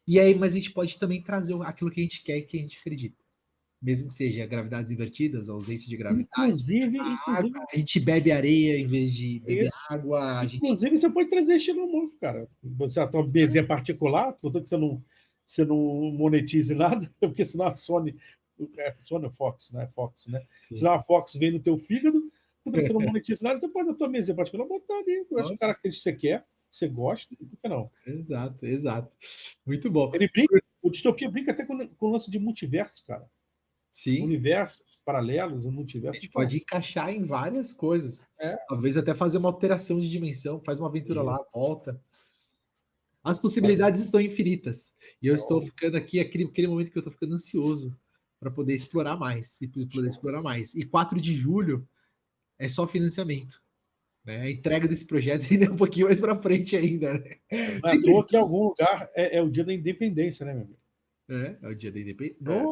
E aí, mas a gente pode também trazer aquilo que a gente quer e que a gente acredita. Mesmo que seja gravidades invertidas, ausência de gravidade. Inclusive, A gente bebe areia em vez de beber isso. água. Inclusive, você pode trazer xenomorfo, cara. Você a tua bezinha particular, contanto que você não monetize nada, porque senão a Sony ou Fox, né? Fox, né? Sim. Senão a Fox vem no teu fígado, contanto que você não monetize nada, você pode a tua bezinha particular botar ali as características que você quer, que você gosta, por que não? Exato, exato. Muito bom. O Distopia brinca até com o lance de multiverso, cara. Sim. Universos paralelos, o multiverso. A gente pode encaixar em várias coisas. É. Talvez até fazer uma alteração de dimensão, faz uma aventura lá, volta. As possibilidades estão infinitas. E eu estou ficando aqui, aquele momento que eu estou ficando ansioso para poder explorar mais. E poder explorar mais. E 4 de julho é só financiamento. Né? A entrega desse projeto ainda é um pouquinho mais para frente ainda. Né? Não é à toa que em algum lugar é o dia da independência, né, meu amigo? É o dia da independência.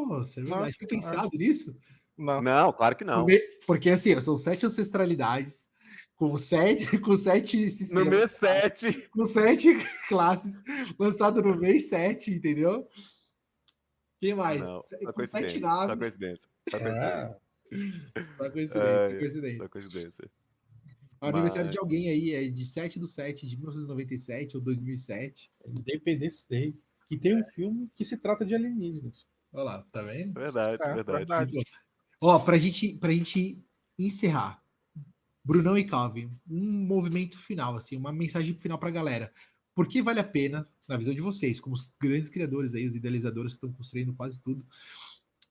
Nossa, é verdade. Tinha pensado nisso? Não, claro que não. Porque assim, são 7 ancestralidades, com 7 sistemas. No mês 7. Com 7 classes, lançado no mês 7, entendeu? Quem mais? Não, Com 7 só naves. coincidência. Só coincidência. Só coincidência, Só coincidência. O aniversário de alguém aí é de 7/7 de 1997 ou 2007. Independence Day. Que tem um filme que se trata de alienígenas. Olha lá, tá vendo? Verdade. Ó, pra gente encerrar, Brunão e Calvin, um movimento final, assim, uma mensagem final pra galera. Por que vale a pena, na visão de vocês, como os grandes criadores aí, os idealizadores que estão construindo quase tudo,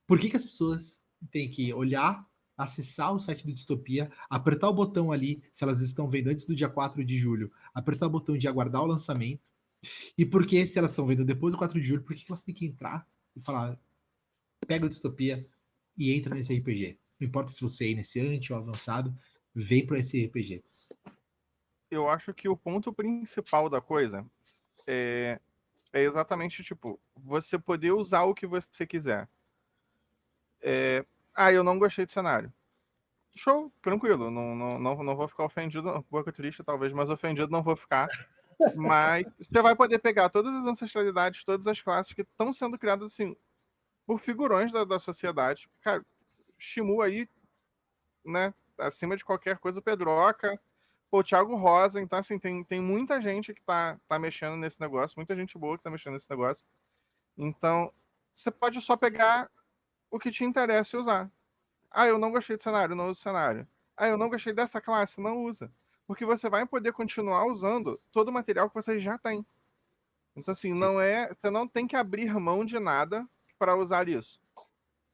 por que as pessoas têm que olhar, acessar o site do Distopia, apertar o botão ali, se elas estão vendo antes do dia 4 de julho, apertar o botão de aguardar o lançamento, e por que, se elas estão vendo depois do 4 de julho, por que elas têm que entrar e falar, pega o Distopia e entra nesse RPG. Não importa se você é iniciante ou avançado, vem para esse RPG. Eu acho que o ponto principal da coisa é exatamente, tipo, você poder usar o que você quiser. Eu não gostei do cenário. Show, tranquilo, não vou ficar ofendido, um pouco triste talvez, mas ofendido não vou ficar. Mas você vai poder pegar todas as ancestralidades, todas as classes que estão sendo criadas assim por figurões da sociedade. Cara, Shimu aí, né, acima de qualquer coisa, o Pedroca, o Thiago Rosa, então assim, tem muita gente que tá mexendo nesse negócio, muita gente boa que tá mexendo nesse negócio. Então, você pode só pegar o que te interessa e usar. Eu não gostei do cenário, não uso o cenário. Eu não gostei dessa classe, não usa. Porque você vai poder continuar usando todo o material que você já tem. Então, assim, você não tem que abrir mão de nada para usar isso.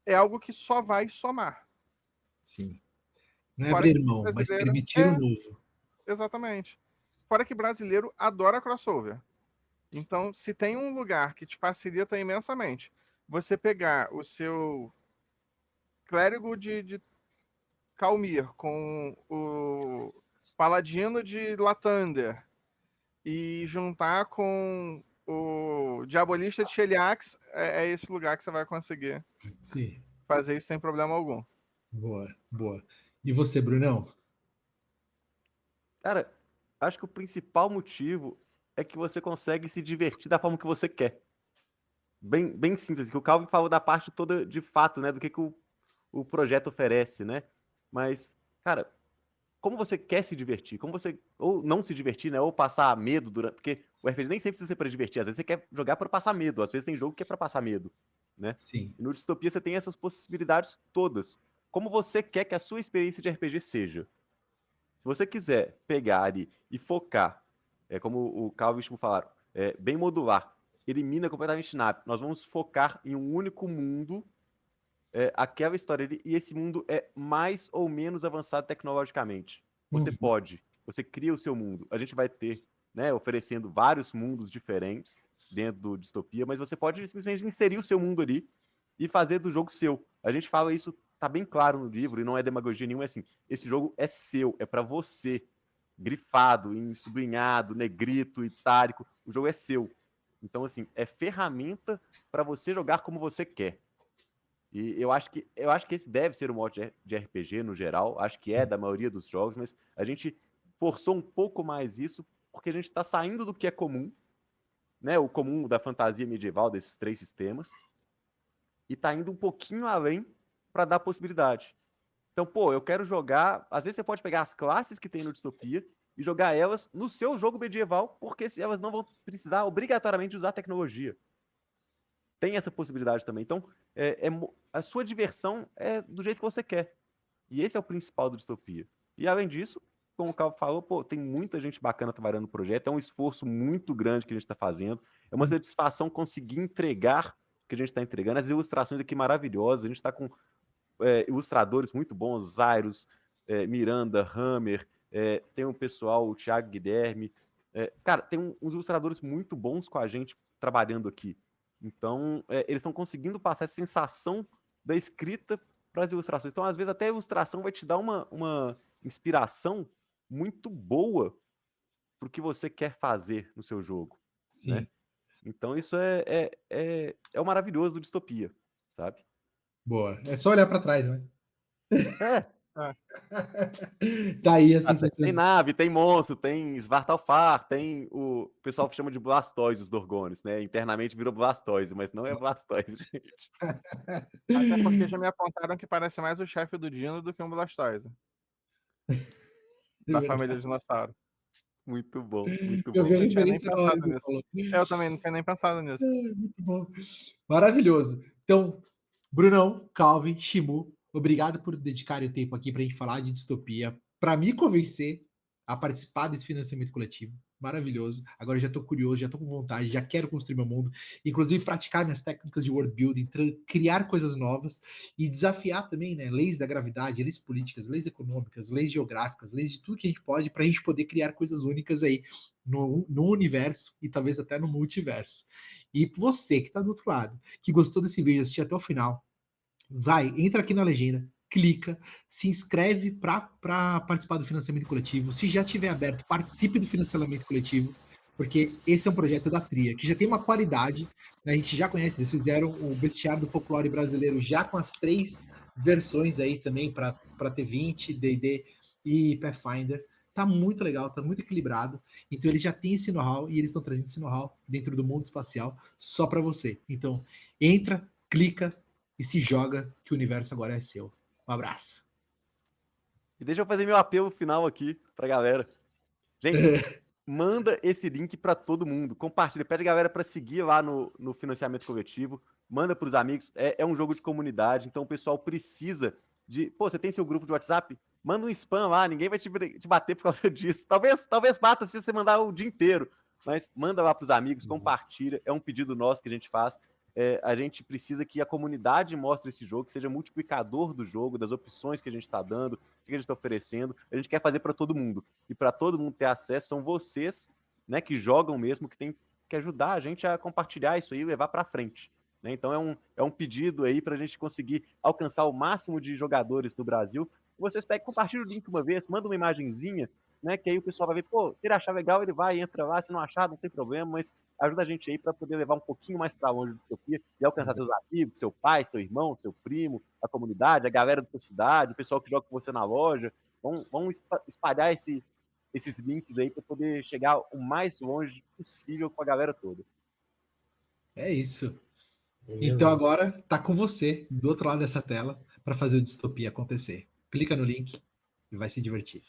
É algo que só vai somar. Sim. Não é abrir mão, mas permitir o novo. Exatamente. Fora que brasileiro adora crossover. Então, se tem um lugar que te facilita imensamente, você pegar o seu clérigo de Calmir com o paladino de Lathander e juntar com o o Diabolista de Cheliax é esse lugar que você vai conseguir Sim. fazer isso sem problema algum. Boa, boa. E você, Brunão? Cara, acho que o principal motivo é que você consegue se divertir da forma que você quer. Bem simples, que o Calvin falou da parte toda de fato, né? Do que o projeto oferece, né? Mas, cara, como você quer se divertir? Como você. Ou não se divertir, né? Ou passar medo durante. Porque o RPG nem sempre precisa ser pra divertir. Às vezes você quer jogar pra passar medo. Às vezes tem jogo que é pra passar medo, né? Sim. E no Distopia você tem essas possibilidades todas. Como você quer que a sua experiência de RPG seja? Se você quiser pegar ali e focar, como o Calvin e o Chico falaram, bem modular, elimina completamente nave. Nós vamos focar em um único mundo, aquela história ali, e esse mundo é mais ou menos avançado tecnologicamente. Você pode, você cria o seu mundo. A gente vai ter, né, oferecendo vários mundos diferentes dentro do Distopia, mas você pode simplesmente inserir o seu mundo ali e fazer do jogo seu. A gente fala isso, tá bem claro no livro, e não é demagogia nenhuma, é assim, esse jogo é seu, é para você, grifado, em sublinhado, negrito, itálico, o jogo é seu. Então, assim, é ferramenta para você jogar como você quer. E eu acho que esse deve ser o modo de RPG no geral, acho que é da maioria dos jogos, mas a gente forçou um pouco mais isso, porque a gente está saindo do que é comum, né? O comum da fantasia medieval, desses 3 sistemas, e tá indo um pouquinho além para dar possibilidade. Então, pô, eu quero jogar. Às vezes você pode pegar as classes que tem no Distopia e jogar elas no seu jogo medieval, porque elas não vão precisar obrigatoriamente usar tecnologia. Tem essa possibilidade também. Então, a sua diversão é do jeito que você quer. E esse é o principal do Distopia. E além disso, como o Calvo falou, pô, tem muita gente bacana trabalhando no projeto, é um esforço muito grande que a gente está fazendo, é uma satisfação conseguir entregar o que a gente está entregando, as ilustrações aqui maravilhosas, a gente está com ilustradores muito bons, Zairos, Miranda, Hammer, tem um pessoal, o Thiago Guilherme, cara, tem uns ilustradores muito bons com a gente trabalhando aqui. Então, eles estão conseguindo passar essa sensação da escrita para as ilustrações. Então, às vezes, até a ilustração vai te dar uma inspiração muito boa para o que você quer fazer no seu jogo. Sim. Né? Então, isso é o maravilhoso do Distopia, sabe? Boa. É só olhar para trás, né? É. Tá aí a sensação. Tem nave, tem monstro, tem Svartalfar, tem o pessoal chama de Blastoise, os Dorgones, né? Internamente virou Blastoise, mas não é Blastoise, gente. Até porque já me apontaram que parece mais o chefe do Dino do que um Blastoise. Da família Dinossauro. Muito bom, muito Eu bom. vi a Não tinha nem referência na hora que pensado você nisso. falou. Eu também não tinha nem pensado nisso. Muito bom. Maravilhoso. Então, Brunão, Calvin, Shimu, obrigado por dedicarem o tempo aqui para a gente falar de distopia, para me convencer a participar desse financiamento coletivo. Maravilhoso. Agora eu já estou curioso, já estou com vontade, já quero construir meu mundo, inclusive praticar minhas técnicas de world building, criar coisas novas e desafiar também, né, leis da gravidade, leis políticas, leis econômicas, leis geográficas, leis de tudo que a gente pode para a gente poder criar coisas únicas aí no universo e talvez até no multiverso. E você que está do outro lado, que gostou desse vídeo, assistiu até o final, vai, entra aqui na legenda, clica, se inscreve para participar do financiamento coletivo. Se já tiver aberto, participe do financiamento coletivo, porque esse é um projeto da Tria, que já tem uma qualidade, né, a gente já conhece, eles fizeram o bestiário do folclore brasileiro já com as 3 versões aí também para T20, D&D e Pathfinder. Tá muito legal, tá muito equilibrado. Então eles já têm esse know-how e eles estão trazendo esse know-how dentro do mundo espacial só para você. Então entra, clica e se joga que o universo agora é seu. Um abraço. E deixa eu fazer meu apelo final aqui pra galera. Gente, manda esse link para todo mundo, compartilha, pede a galera para seguir lá no financiamento coletivo, manda para os amigos, é um jogo de comunidade, então o pessoal precisa de, pô, você tem seu grupo de WhatsApp? Manda um spam lá, ninguém vai te bater por causa disso, talvez bata se você mandar o dia inteiro, mas manda lá para os amigos, compartilha, é um pedido nosso que a gente faz, a gente precisa que a comunidade mostre esse jogo, que seja multiplicador do jogo, das opções que a gente está dando, o que a gente está oferecendo, a gente quer fazer para todo mundo. E para todo mundo ter acesso, são vocês, né, que jogam mesmo, que tem que ajudar a gente a compartilhar isso aí e levar para frente. Né? Então é um pedido aí para a gente conseguir alcançar o máximo de jogadores do Brasil. Vocês pegam, compartilham o link uma vez, manda uma imagenzinha, né? Que aí o pessoal vai ver, pô, se ele achar legal, ele vai, entra lá, se não achar, não tem problema, mas ajuda a gente aí para poder levar um pouquinho mais para longe do Distopia e alcançar seus amigos, seu pai, seu irmão, seu primo, a comunidade, a galera da sua cidade, o pessoal que joga com você na loja. Vamos espalhar esses links aí para poder chegar o mais longe possível com a galera toda. É isso. Beleza. Então agora tá com você, do outro lado dessa tela, para fazer o Distopia acontecer. Clica no link e vai se divertir.